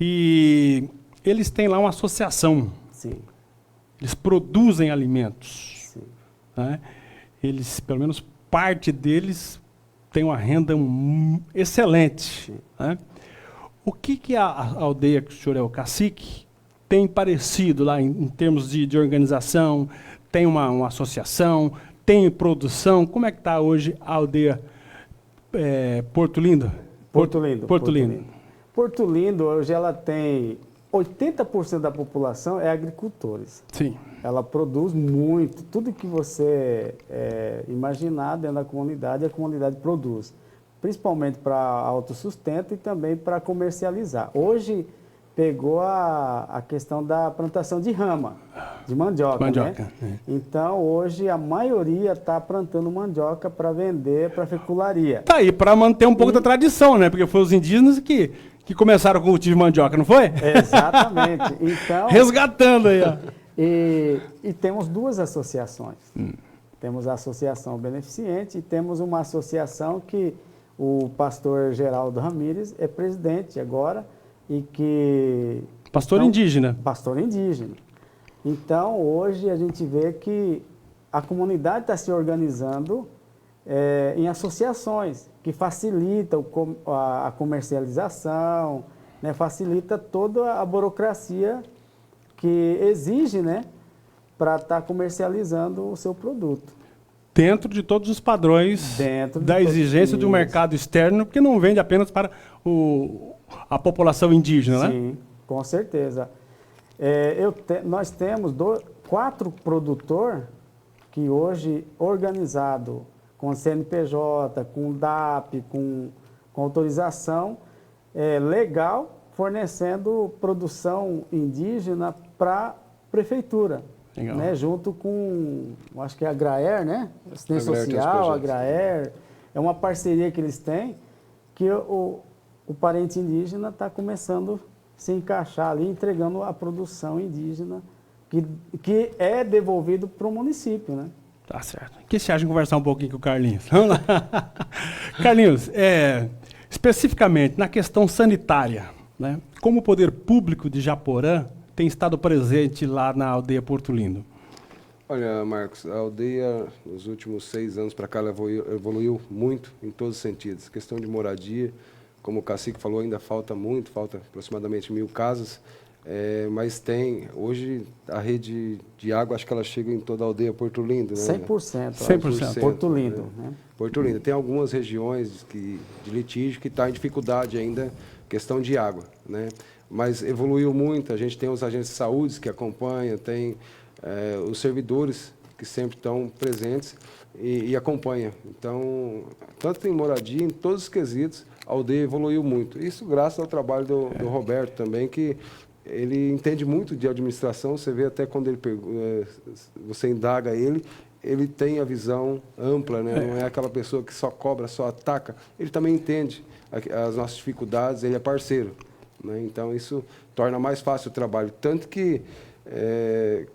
A: E eles têm lá uma associação.
B: Sim.
A: Eles produzem alimentos.
B: Sim.
A: Né? Eles, pelo menos parte deles, tem uma renda excelente. Né? O que a aldeia que o senhor é o cacique tem parecido lá em termos de organização? Tem uma associação? Tem produção? Como é que está hoje a aldeia Porto Lindo?
B: Porto Lindo.
A: Porto Lindo.
B: Porto Lindo, hoje ela tem 80% da população é agricultores.
A: Sim.
B: Ela produz muito. Tudo que você imaginar dentro da comunidade, a comunidade produz. Principalmente para autossustento e também para comercializar. Hoje pegou a questão da plantação de rama, de mandioca.
A: Mandioca.
B: Né? Então, hoje a maioria está plantando mandioca para vender para fecularia.
A: Tá aí, para manter um pouco da tradição, né? Porque foi os indígenas que começaram com o cultivo de mandioca, não foi?
B: Exatamente. Então,
A: resgatando aí, ó.
B: E temos 2 associações. Temos a Associação Beneficente e temos uma associação que o pastor Geraldo Ramírez é presidente agora e que...
A: Pastor indígena.
B: Pastor indígena. Então, hoje a gente vê que a comunidade está se organizando em associações que facilitam a comercialização, né, facilita toda a burocracia que exige, né, para estar comercializando o seu produto.
A: Dentro de todos os padrões da exigência do mercado externo, porque não vende apenas para a população indígena, né?
B: Sim, com certeza. Nós temos 4 produtores que hoje, organizado com CNPJ, com DAP, com autorização legal, fornecendo produção indígena para a prefeitura. Né, junto com, acho que é a Agraer, né? Assistência Social, a Agraer. É uma parceria que eles têm que o parente indígena está começando se encaixar ali, entregando a produção indígena que é devolvido para o município, né?
A: Tá certo. O que você acha de conversar um pouquinho com o Carlinhos? Vamos lá. Carlinhos, especificamente na questão sanitária, né? Como o poder público de Japorã tem estado presente lá na aldeia Porto Lindo?
C: Olha, Marcos, a aldeia, nos últimos 6 anos para cá, ela evoluiu muito em todos os sentidos. Questão de moradia, como o cacique falou, ainda falta muito, falta aproximadamente 1000 casas, mas hoje, a rede de água, acho que ela chega em toda a aldeia Porto Lindo, né?
B: 100%.
A: 100%.
B: Porto Lindo, né?
C: Porto Lindo. Tem algumas regiões de litígio que está em dificuldade ainda, questão de água, né? Mas evoluiu muito, a gente tem os agentes de saúde que acompanham, tem os servidores que sempre estão presentes e acompanham. Então, tanto em moradia, em todos os quesitos, a aldeia evoluiu muito. Isso graças ao trabalho do Roberto também, que ele entende muito de administração. Você vê até quando você indaga ele tem a visão ampla, né? Não é aquela pessoa que só cobra, só ataca. Ele também entende as nossas dificuldades, ele é parceiro, né? Então, isso torna mais fácil o trabalho. Tanto que,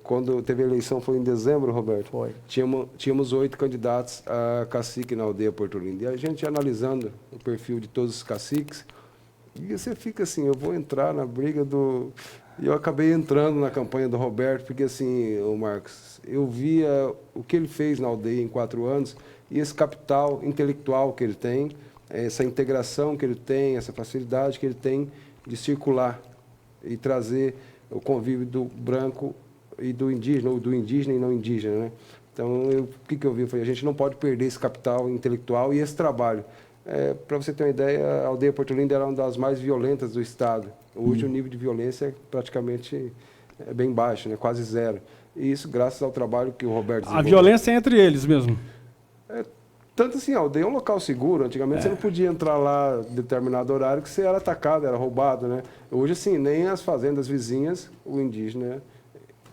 C: quando teve a eleição, foi em dezembro, Roberto?
B: Foi.
C: Tínhamos 8 candidatos a cacique na aldeia Porto Lindo. E a gente analisando o perfil de todos os caciques, e você fica assim, eu vou entrar na briga do... E eu acabei entrando na campanha do Roberto, porque assim, o Marcos, eu via o que ele fez na aldeia em 4 anos, e esse capital intelectual que ele tem, essa integração que ele tem, essa facilidade que ele tem de circular e trazer o convívio do branco e do indígena, ou do indígena e não indígena, né? Então, o que eu vi? Foi, a gente não pode perder esse capital intelectual e esse trabalho. Para você ter uma ideia, a aldeia Porto Lindo era uma das mais violentas do estado. Hoje o nível de violência é praticamente bem baixo, né? Quase zero. E isso graças ao trabalho que o Roberto desenvolveu.
A: A violência é entre eles mesmo.
C: Tanto assim, a aldeia é um local seguro. Antigamente você não podia entrar lá em determinado horário que você era atacado, era roubado, né? Hoje, assim, nem as fazendas vizinhas, o indígena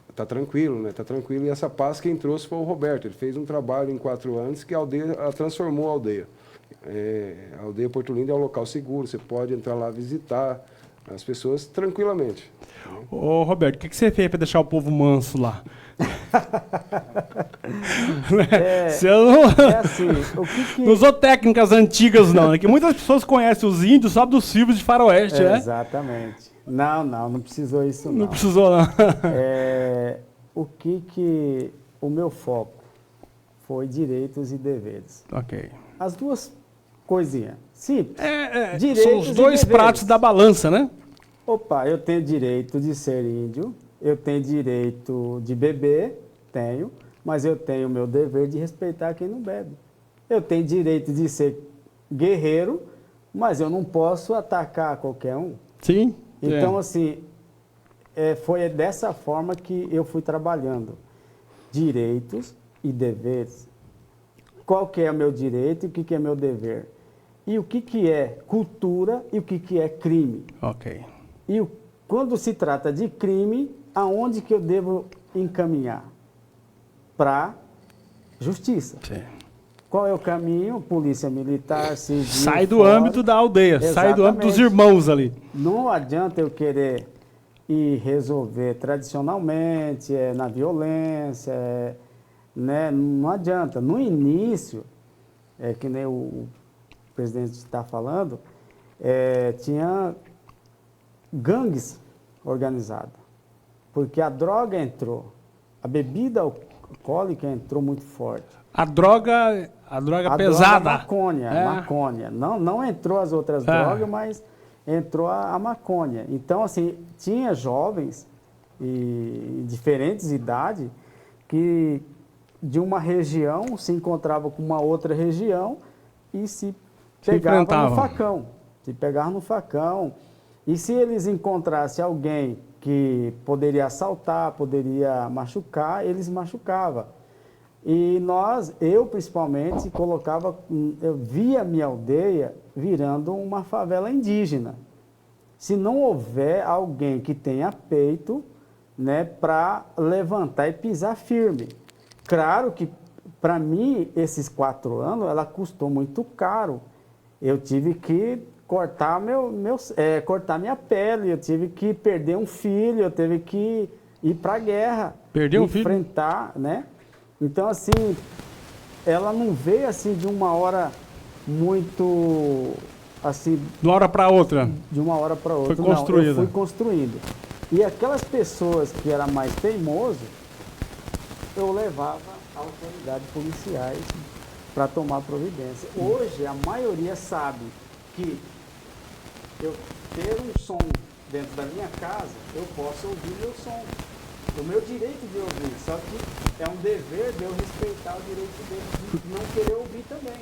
C: está tranquilo, né? Está tranquilo. E essa paz quem trouxe foi o Roberto. Ele fez um trabalho em 4 anos que a aldeia transformou a aldeia. A aldeia Porto Lindo é um local seguro, você pode entrar lá visitar as pessoas tranquilamente.
A: Ô, Roberto, o que você fez para deixar o povo manso lá? Você não,
B: assim,
A: não usou técnicas antigas, não, né? Que muitas pessoas conhecem os índios só dos filmes de faroeste, né?
B: Exatamente. Não precisou isso, não.
A: Não precisou, não.
B: O meu foco foi direitos e deveres.
A: Ok.
B: As duas coisinhas. Simples.
A: São os dois pratos da balança, né?
B: Opa, eu tenho direito de ser índio, eu tenho direito de beber, tenho, mas eu tenho o meu dever de respeitar quem não bebe. Eu tenho direito de ser guerreiro, mas eu não posso atacar qualquer um.
A: Sim.
B: Então, assim, foi dessa forma que eu fui trabalhando. Direitos e deveres. Qual que é o meu direito e o que é meu dever? E o que é cultura e o que é crime?
A: Ok.
B: E quando se trata de crime, aonde que eu devo encaminhar? Para justiça.
A: Sim.
B: Qual é o caminho? Polícia Militar, civil...
A: Sai do âmbito da aldeia,
B: Exatamente.
A: Sai do âmbito dos irmãos ali.
B: Não adianta eu querer ir resolver tradicionalmente, na violência, né? Não adianta. No início, que nem o presidente está falando, tinha gangues organizadas, porque a droga entrou, a bebida alcoólica entrou muito forte.
A: A droga pesada.
B: Maconha. Não entrou as outras drogas, mas entrou a maconha. Então, assim, tinha jovens e diferentes idades que de uma região se encontravam com uma outra região e se pegavam no facão. Se pegavam no facão. E se eles encontrassem alguém que poderia assaltar, poderia machucar, eles machucavam. E eu principalmente, eu via minha aldeia virando uma favela indígena. Se não houver alguém que tenha peito, né, para levantar e pisar firme. Claro que, para mim, esses 4 anos, ela custou muito caro. Eu tive que cortar minha pele, eu tive que perder um filho, eu tive que ir para a guerra.
A: Perdeu um filho?
B: Enfrentar, né? Então, assim, ela não veio assim de uma hora muito, assim...
A: De uma hora para outra.
B: De uma hora para outra.
A: Foi construída.
B: Não, eu fui construindo. E aquelas pessoas que eram mais teimosas, eu levava a autoridades policiais para tomar providência. Hoje, a maioria sabe que eu ter um som dentro da minha casa, eu posso ouvir meu som. O meu direito de ouvir, só que é um dever de eu respeitar o direito deles de não querer ouvir também.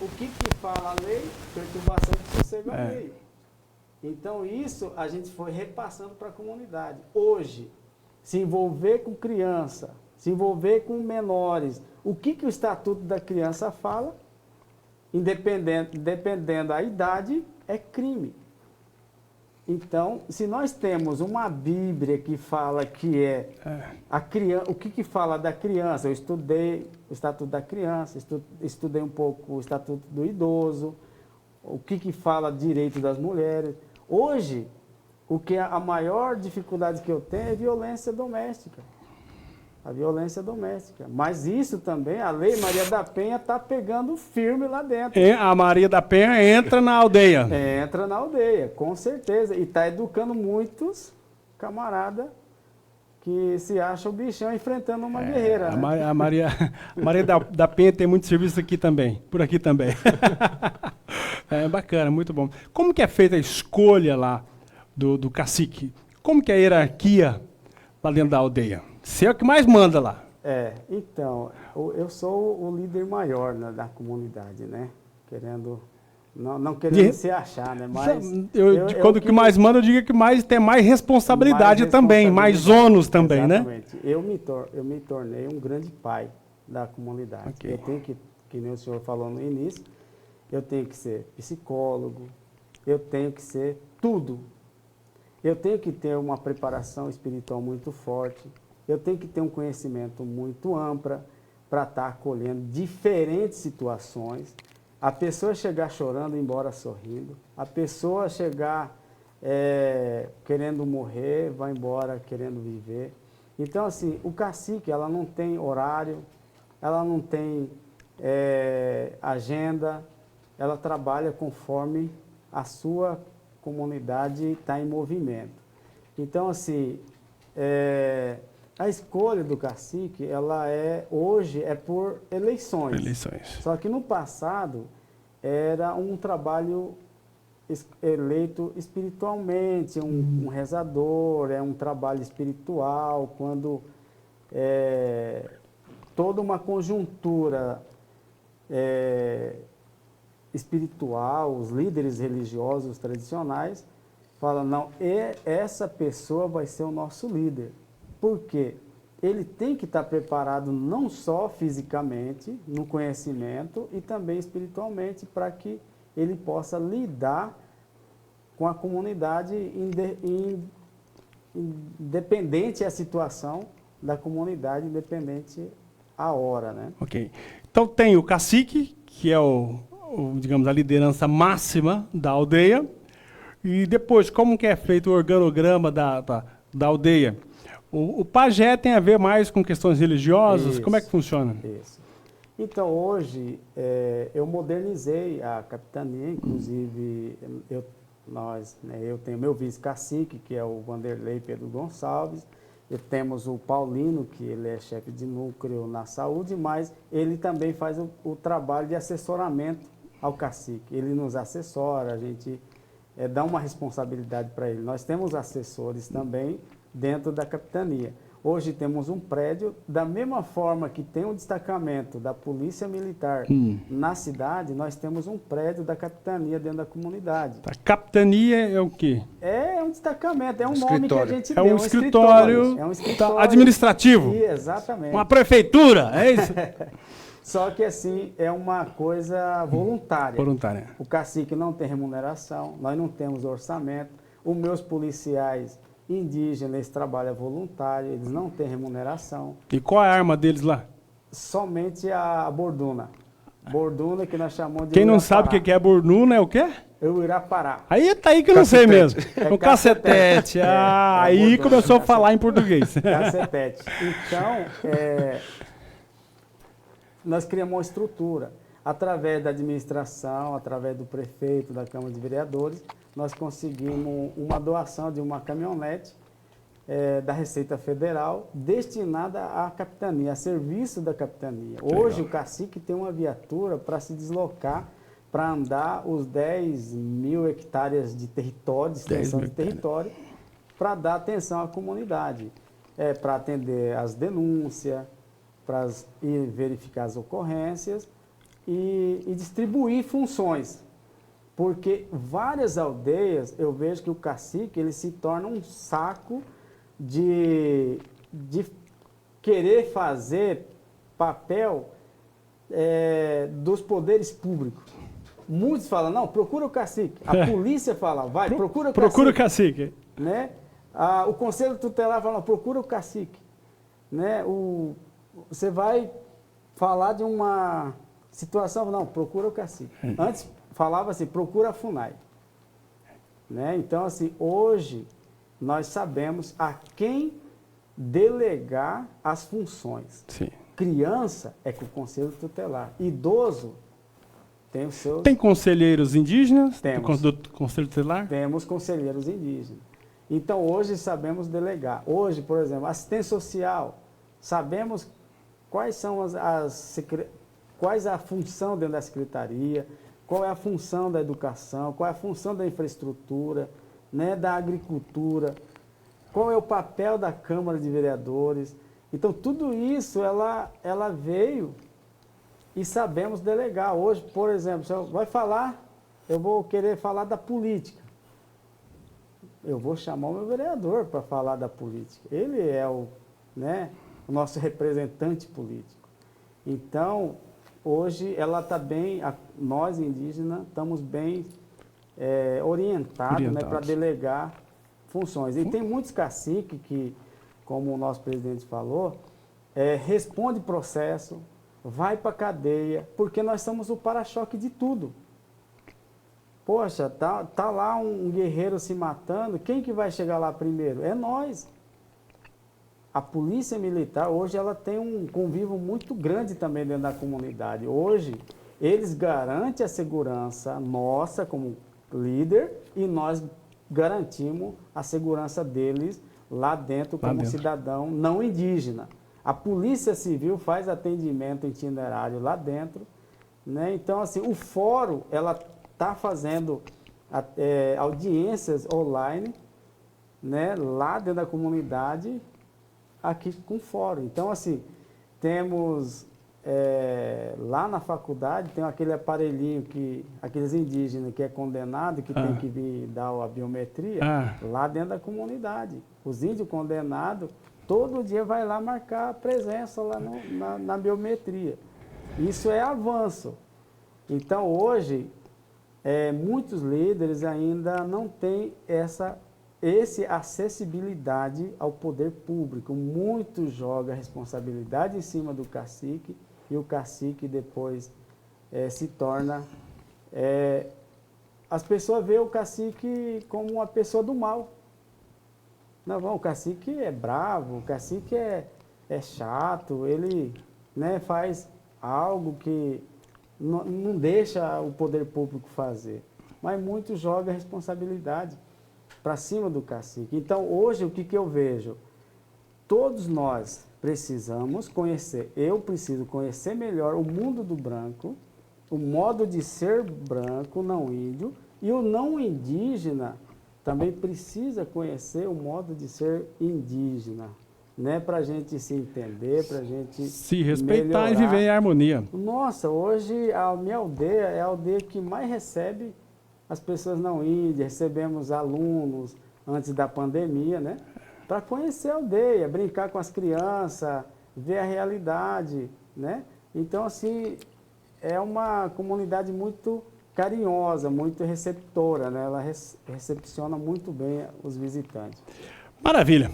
B: O que fala a lei? Perturbação de sossego alheio. Então isso a gente foi repassando para a comunidade. Hoje, se envolver com criança, se envolver com menores, o que o Estatuto da Criança fala, dependendo da idade, é crime. Então, se nós temos uma Bíblia que fala que a criança, o que fala da criança, eu estudei o Estatuto da Criança, estudei um pouco o Estatuto do Idoso, o que fala direito das mulheres. Hoje, a maior dificuldade que eu tenho é violência doméstica. A violência doméstica. Mas isso também, a Lei Maria da Penha está pegando firme lá dentro.
A: A Maria da Penha entra na aldeia.
B: Entra na aldeia, com certeza. E está educando muitos camaradas que se acham o bichão enfrentando uma guerreira.
A: A Maria da Penha tem muito serviço aqui também, por aqui também. É bacana, muito bom. Como que é feita a escolha lá do cacique? Como que é a hierarquia lá dentro da aldeia? Você é o que mais manda lá.
B: Então, eu sou o líder maior, né, da comunidade, né? Não querendo se achar, né? Mas
A: quando que mais manda, eu digo que tem mais responsabilidade também, mais ônus também,
B: exatamente.
A: Né?
B: Eu me tornei um grande pai da comunidade.
A: Okay.
B: Eu tenho que nem o senhor falou no início, eu tenho que ser psicólogo, eu tenho que ser tudo. Eu tenho que ter uma preparação espiritual muito forte, eu tenho que ter um conhecimento muito amplo para estar acolhendo diferentes situações. A pessoa chegar chorando e ir embora sorrindo. A pessoa chegar querendo morrer, vai embora querendo viver. Então, assim, o cacique, ela não tem horário, ela não tem agenda, ela trabalha conforme a sua comunidade está em movimento. Então, assim, a escolha do cacique, hoje é por eleições. Só que no passado era um trabalho eleito espiritualmente, um rezador, um trabalho espiritual, quando toda uma conjuntura espiritual, os líderes religiosos tradicionais falam, não, essa pessoa vai ser o nosso líder. Por quê? Ele tem que estar preparado não só fisicamente, no conhecimento, e também espiritualmente, para que ele possa lidar com a comunidade independente da situação da comunidade, independente a hora, né?
A: Ok. Então tem o cacique, que é digamos, a liderança máxima da aldeia, e depois, como que é feito o organograma da aldeia? O pajé tem a ver mais com questões religiosas? Isso, como é que funciona?
B: Isso. Então, hoje, eu modernizei a capitania, inclusive, eu tenho meu vice-cacique, que é o Vanderlei Pedro Gonçalves, temos o Paulino, que ele é chefe de núcleo na saúde, mas ele também faz o trabalho de assessoramento ao cacique. Ele nos assessora, a gente dá uma responsabilidade para ele. Nós temos assessores também dentro da capitania. Hoje temos um prédio, da mesma forma que tem um destacamento da Polícia Militar na cidade, nós temos um prédio da capitania dentro da comunidade.
A: A capitania é o quê?
B: É um destacamento, é um nome que a gente deu.
A: É um escritório administrativo.
B: Exatamente.
A: Uma prefeitura, é isso?
B: Só que assim, é uma coisa voluntária.
A: Voluntária.
B: O cacique não tem remuneração, nós não temos orçamento. Os meus policiais indígenas, eles trabalham voluntário, eles não têm remuneração.
A: E qual é a arma deles lá?
B: Somente a borduna. Borduna, que nós chamamos de
A: Quem não
B: Uirapará.
A: sabe o que é borduna, é o quê?
B: É o Uirapará.
A: Aí tá aí que eu não sei mesmo.
B: É
A: Um cacetete. Aí
B: borduna,
A: começou a falar em português.
B: Cacetete. Então, nós criamos uma estrutura. Através da administração, através do prefeito, da Câmara de Vereadores, nós conseguimos uma doação de uma caminhonete da Receita Federal destinada à capitania, a serviço da capitania. Hoje o cacique tem uma viatura para se deslocar, para andar os 10.000 hectares de território, de extensão de território, para dar atenção à comunidade, para atender as denúncias, para ir verificar as ocorrências e distribuir funções. Porque várias aldeias, eu vejo que o cacique ele se torna um saco de querer fazer papel dos poderes públicos. Muitos falam, não, procura o cacique. A polícia fala, vai, procura o cacique.
A: Procura o cacique.
B: Né? O conselho tutelar fala, não, procura o cacique. Né? Você vai falar de uma situação, não, procura o cacique. Antes falava assim, procura a FUNAI. Né? Então, assim, hoje nós sabemos a quem delegar as funções.
A: Sim.
B: Criança é com o conselho tutelar. Idoso tem os seus...
A: Tem conselheiros indígenas?
B: Temos.
A: Do Conselho Tutelar?
B: Temos conselheiros indígenos. Então, hoje sabemos delegar. Hoje, por exemplo, assistência social, sabemos quais são quais a função dentro da secretaria, qual é a função da educação, qual é a função da infraestrutura, né, da agricultura, qual é o papel da Câmara de Vereadores. Então, tudo isso, ela veio e sabemos delegar. Hoje, por exemplo, se eu eu vou querer falar da política. Eu vou chamar o meu vereador para falar da política. Ele é o nosso representante político. Então, hoje, ela está bem, nós indígenas estamos bem orientados, né, para delegar funções. E tem muitos caciques que, como o nosso presidente falou, responde processo, vai para a cadeia, porque nós somos o para-choque de tudo. Poxa, tá lá um guerreiro se matando, quem que vai chegar lá primeiro? É nós. A polícia militar, hoje, ela tem um convívio muito grande também dentro da comunidade. Hoje, eles garantem a segurança nossa como líder e nós garantimos a segurança deles lá dentro como cidadão não indígena. A Polícia Civil faz atendimento itinerário lá dentro, né? Então, assim, o fórum, ela está fazendo audiências online, né, lá dentro da comunidade, aqui com o fórum. Então, assim, temos lá na faculdade, tem aquele aparelhinho aqueles indígenas que é condenado, que tem que vir dar a biometria, lá dentro da comunidade. Os índios condenados, todo dia vai lá marcar a presença lá na biometria. Isso é avanço. Então, hoje, muitos líderes ainda não têm essa acessibilidade ao poder público. Muitos jogam a responsabilidade em cima do cacique e o cacique depois se torna... as pessoas veem o cacique como uma pessoa do mal. Não, o cacique é bravo, o cacique é chato, ele, né, faz algo que não deixa o poder público fazer. Mas muitos jogam a responsabilidade para cima do cacique. Então, hoje, o que eu vejo? Todos nós precisamos conhecer, eu preciso conhecer melhor o mundo do branco, o modo de ser branco, não índio, e o não indígena também precisa conhecer o modo de ser indígena, né? Para a gente se entender, para a gente
A: se respeitar
B: melhorar.
A: E viver em harmonia.
B: Nossa, hoje a minha aldeia é a aldeia que mais recebe as pessoas não índias, recebemos alunos antes da pandemia, né? Para conhecer a aldeia, brincar com as crianças, ver a realidade, né? Então, assim, é uma comunidade muito carinhosa, muito receptora, né? Ela recepciona muito bem os visitantes.
A: Maravilha.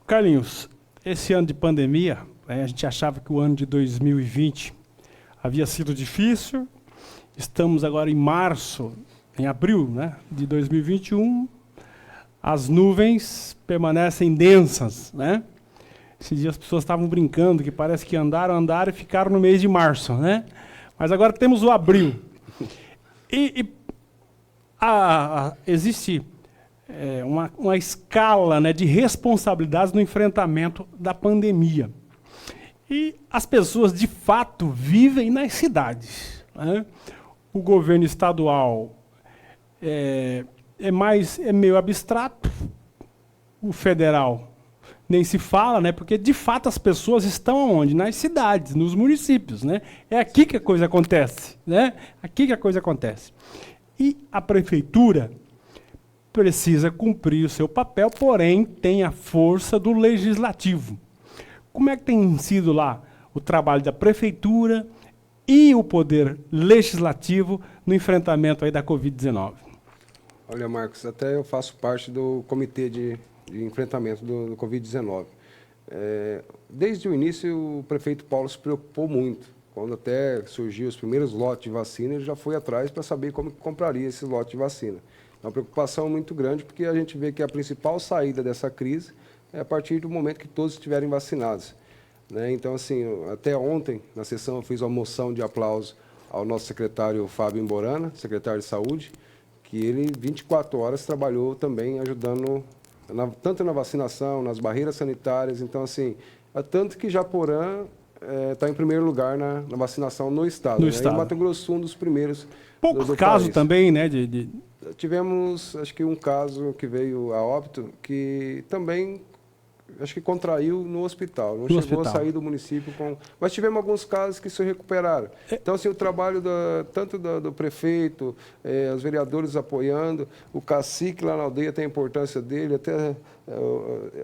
A: Carlinhos, esse ano de pandemia, a gente achava que o ano de 2020 havia sido difícil. Estamos agora em abril, né, de 2021. As nuvens permanecem densas, né? Esses dias as pessoas estavam brincando que parece que andaram e ficaram no mês de março, né? Mas agora temos o abril. Existe uma escala, né, de responsabilidades no enfrentamento da pandemia. E as pessoas, de fato, vivem nas cidades, né? O governo estadual é meio abstrato, o federal nem se fala, né? Porque, de fato, as pessoas estão onde? Nas cidades, nos municípios, né? É aqui que a coisa acontece, né? Aqui que a coisa acontece. E a prefeitura precisa cumprir o seu papel, porém tem a força do legislativo. Como é que tem sido lá o trabalho da prefeitura e o poder legislativo no enfrentamento aí da Covid-19?
C: Olha, Marcos, até eu faço parte do comitê de enfrentamento do Covid-19. Desde o início, o prefeito Paulo se preocupou muito. Quando até surgiu os primeiros lotes de vacina, ele já foi atrás para saber como que compraria esse lote de vacina. É uma preocupação muito grande, porque a gente vê que a principal saída dessa crise é a partir do momento que todos estiverem vacinados, né? Então, assim, até ontem, na sessão, eu fiz uma moção de aplauso ao nosso secretário Fábio Imborana, secretário de Saúde, que ele, 24 horas, trabalhou também ajudando, tanto na vacinação, nas barreiras sanitárias. Então, assim, tanto que Japorã está em primeiro lugar na vacinação no estado.
A: No
C: né?
A: estado.
C: E Mato Grosso, um dos primeiros
A: Poucos
C: do
A: casos
C: país.
A: também, né?
C: Tivemos, acho que um caso que veio a óbito, que também, acho que contraiu no hospital. Não chegou a sair do município com... Mas tivemos alguns casos que se recuperaram. Então, assim, o trabalho tanto do prefeito, os vereadores apoiando, o cacique lá na aldeia tem a importância dele, até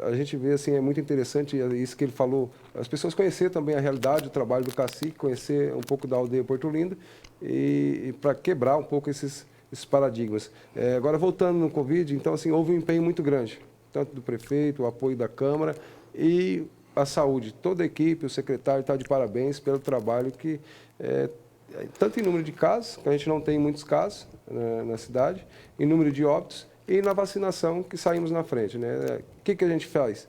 C: a gente vê, assim, é muito interessante isso que ele falou, as pessoas conhecer também a realidade, o trabalho do cacique, conhecer um pouco da aldeia Porto Lindo, e para quebrar um pouco esses paradigmas. Agora, voltando no Covid, então, assim, houve um empenho muito grande, tanto do prefeito, o apoio da Câmara e a saúde. Toda a equipe, o secretário está de parabéns pelo trabalho que, tanto em número de casos, que a gente não tem muitos casos na cidade, em número de óbitos e na vacinação que saímos na frente, né? O que a gente faz?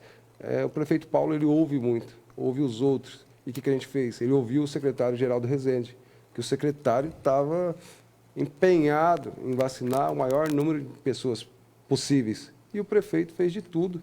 C: O prefeito Paulo, ele ouve muito, ouve os outros. E o que a gente fez? Ele ouviu o secretário Geraldo Rezende, que o secretário estava empenhado em vacinar o maior número de pessoas possíveis. E o prefeito fez de tudo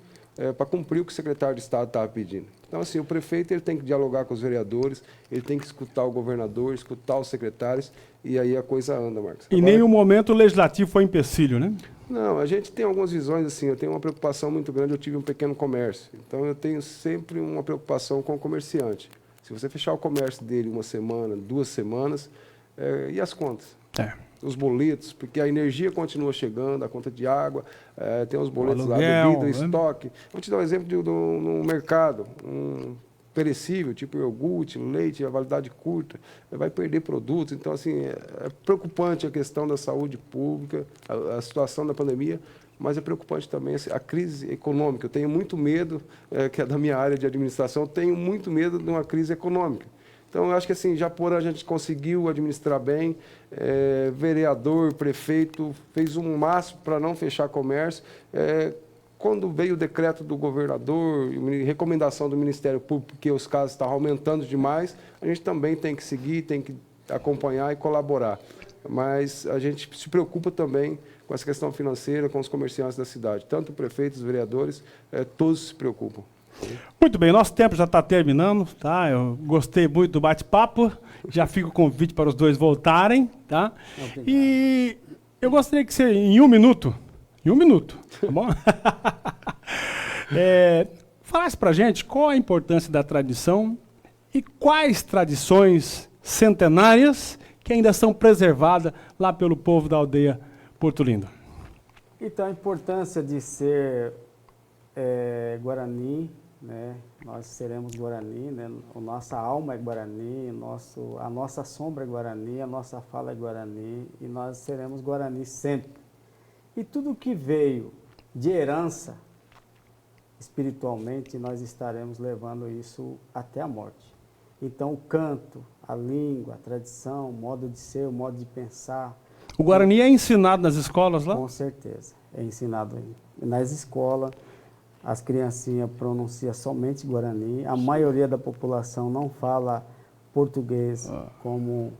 C: para cumprir o que o secretário de Estado estava pedindo. Então, assim, o prefeito ele tem que dialogar com os vereadores, ele tem que escutar o governador, escutar os secretários, e aí a coisa anda, Marcos.
A: Em nenhum momento o legislativo foi empecilho, né?
C: Não, a gente tem algumas visões, assim, eu tenho uma preocupação muito grande, eu tive um pequeno comércio, então eu tenho sempre uma preocupação com o comerciante. Se você fechar o comércio dele uma semana, 2 semanas, e as contas? Os boletos, porque a energia continua chegando, a conta de água, tem os boletos lá, bebida, estoque. Vou te dar um exemplo no mercado, um perecível, tipo iogurte, leite, a validade curta, vai perder produtos. Então, assim, é preocupante a questão da saúde pública, a situação da pandemia, mas é preocupante também a crise econômica. Eu tenho muito medo, que é da minha área de administração, eu tenho muito medo de uma crise econômica. Então, eu acho que assim, Japorã a gente conseguiu administrar bem, vereador, prefeito, fez um máximo para não fechar comércio. Quando veio o decreto do governador, recomendação do Ministério Público, porque os casos estavam aumentando demais, a gente também tem que seguir, tem que acompanhar e colaborar. Mas a gente se preocupa também com essa questão financeira, com os comerciantes da cidade. Tanto o prefeito, os vereadores, todos se preocupam.
A: Muito bem, nosso tempo já está terminando, tá? Eu gostei muito do bate-papo, já fica o convite para os dois voltarem, tá? Obrigado. E eu gostaria que você, em um minuto, tá bom? Falasse para a gente qual a importância da tradição e quais tradições centenárias que ainda são preservadas lá pelo povo da aldeia Porto Lindo.
B: Então, a importância de ser Guarani, né? Nós seremos Guarani, né? A nossa alma é Guarani, a nossa sombra é Guarani, a nossa fala é Guarani, e nós seremos Guarani sempre. E tudo que veio de herança, espiritualmente, nós estaremos levando isso até a morte. Então, o canto, a língua, a tradição, o modo de ser, o modo de pensar.
A: O Guarani é ensinado nas escolas lá?
B: Com certeza, é ensinado nas escolas. As criancinhas pronunciam somente Guarani. A maioria da população não fala português como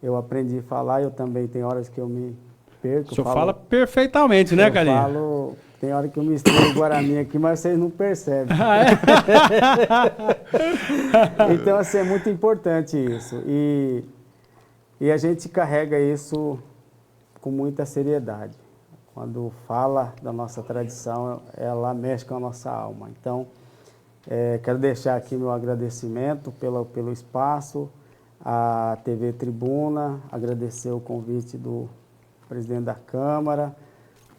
B: eu aprendi a falar. Eu também tenho horas que eu me perco.
A: O senhor fala perfeitamente, né,
B: Carlinhos? Tem hora que eu misturo Guarani aqui, mas vocês não percebem. Então, assim, é muito importante isso. E a gente carrega isso com muita seriedade. Quando fala da nossa tradição, ela mexe com a nossa alma. Então, quero deixar aqui meu agradecimento pelo espaço, à TV Tribuna, agradecer o convite do presidente da Câmara,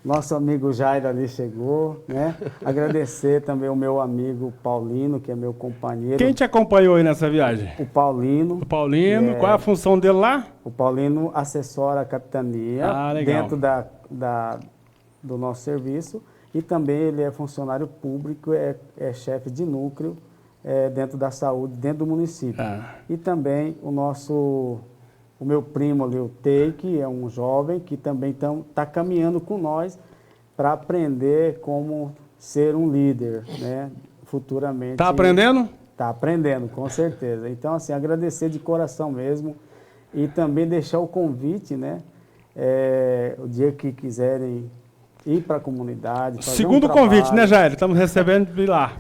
B: nosso amigo Jairo ali chegou, né? Agradecer também o meu amigo Paulino, que é meu companheiro.
A: Quem te acompanhou aí nessa viagem?
B: O Paulino.
A: O Paulino, qual é a função dele lá?
B: O Paulino assessora a capitania dentro do nosso serviço e também ele é funcionário público, é chefe de núcleo dentro da saúde, dentro do município. E também o meu primo ali, o Teike, é um jovem que também está caminhando com nós para aprender como ser um líder, né? Futuramente.
A: Está aprendendo?
B: Está aprendendo, com certeza. Então, assim, agradecer de coração mesmo e também deixar o convite, né? O dia que quiserem ir para a comunidade.
A: Segundo convite, né, Jair? Estamos recebendo de lá.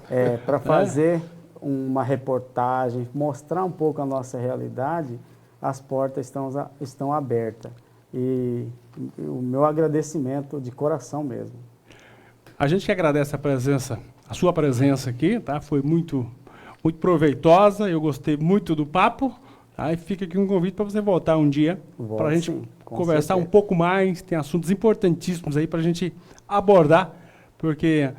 B: Para fazer uma reportagem, mostrar um pouco a nossa realidade. As portas estão abertas. E o meu agradecimento de coração mesmo.
A: A gente que agradece a sua presença aqui, tá? Foi muito, muito proveitosa, eu gostei muito do papo. Tá? E fica aqui um convite para você voltar um dia, para a gente conversar um pouco mais, tem assuntos importantíssimos aí para a gente abordar, porque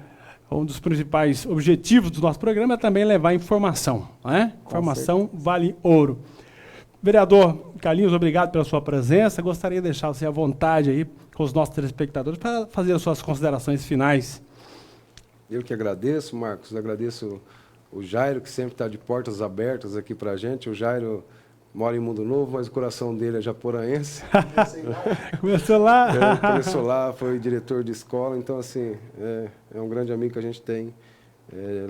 A: um dos principais objetivos do nosso programa é também levar informação. Né? Informação vale ouro. Vereador Carlinhos, obrigado pela sua presença. Gostaria de deixar você à vontade aí com os nossos telespectadores para fazer as suas considerações finais.
C: Eu que agradeço, Marcos. Agradeço o Jairo, que sempre está de portas abertas aqui para a gente. O Jairo mora em Mundo Novo, mas o coração dele é japoraense.
A: Começou lá?
C: Começou lá, foi diretor de escola. Então, assim, é um grande amigo que a gente tem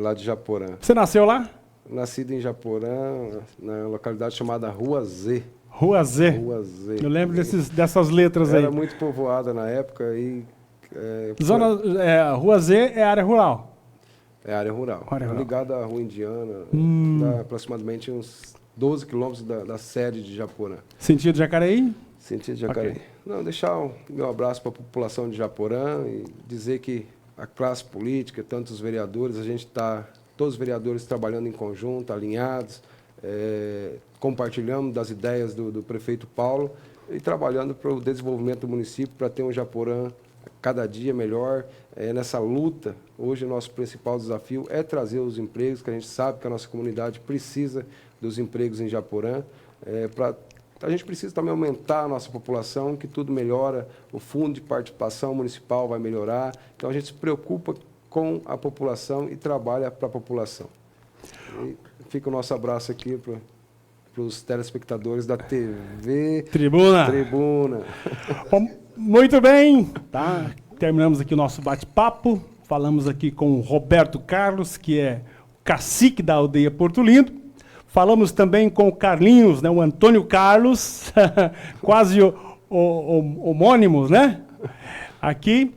C: lá de Japorã.
A: Você nasceu lá?
C: Nascido em Japorã, na localidade chamada Rua Z.
A: Rua Z.
C: Rua Z.
A: Eu lembro dessas letras aí.
C: Era muito povoada na época e...
A: Rua Z é área rural?
C: É área rural. Ligada à Rua Indiana, dá aproximadamente uns 12 quilômetros da sede de Japorã.
A: Sentido Jacareí?
C: Sentido Jacareí. Okay. Não, deixar o meu abraço para a população de Japorã e dizer que a classe política, tanto os vereadores, a gente está... Todos os vereadores trabalhando em conjunto, alinhados, compartilhando das ideias do prefeito Paulo e trabalhando para o desenvolvimento do município, para ter um Japorã cada dia melhor. Nessa luta, hoje o nosso principal desafio é trazer os empregos, que a gente sabe que a nossa comunidade precisa dos empregos em Japorã. A gente precisa também aumentar a nossa população, que tudo melhora, o fundo de participação municipal vai melhorar. Então a gente se preocupa com a população e trabalha para a população. E fica o nosso abraço aqui para os telespectadores da TV
A: Tribuna. Bom, muito bem, tá? Terminamos aqui o nosso bate-papo. Falamos aqui com o Roberto Carlos, que é o cacique da aldeia Porto Lindo. Falamos também com o Carlinhos, né? O Antônio Carlos, quase homônimos, né? Aqui.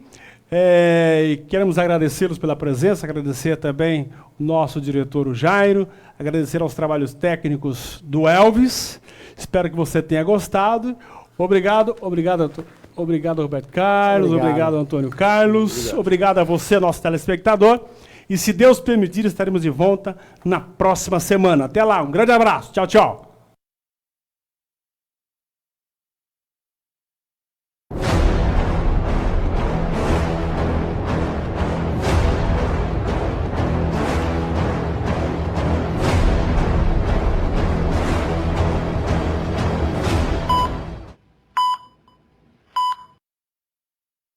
A: E queremos agradecê-los pela presença, agradecer também o nosso diretor, o Jairo, agradecer aos trabalhos técnicos do Elvis. Espero que você tenha gostado. Obrigado, Roberto Carlos, obrigado Antônio Carlos, obrigado a você, nosso telespectador. E se Deus permitir, estaremos de volta na próxima semana. Até lá, um grande abraço. Tchau, tchau.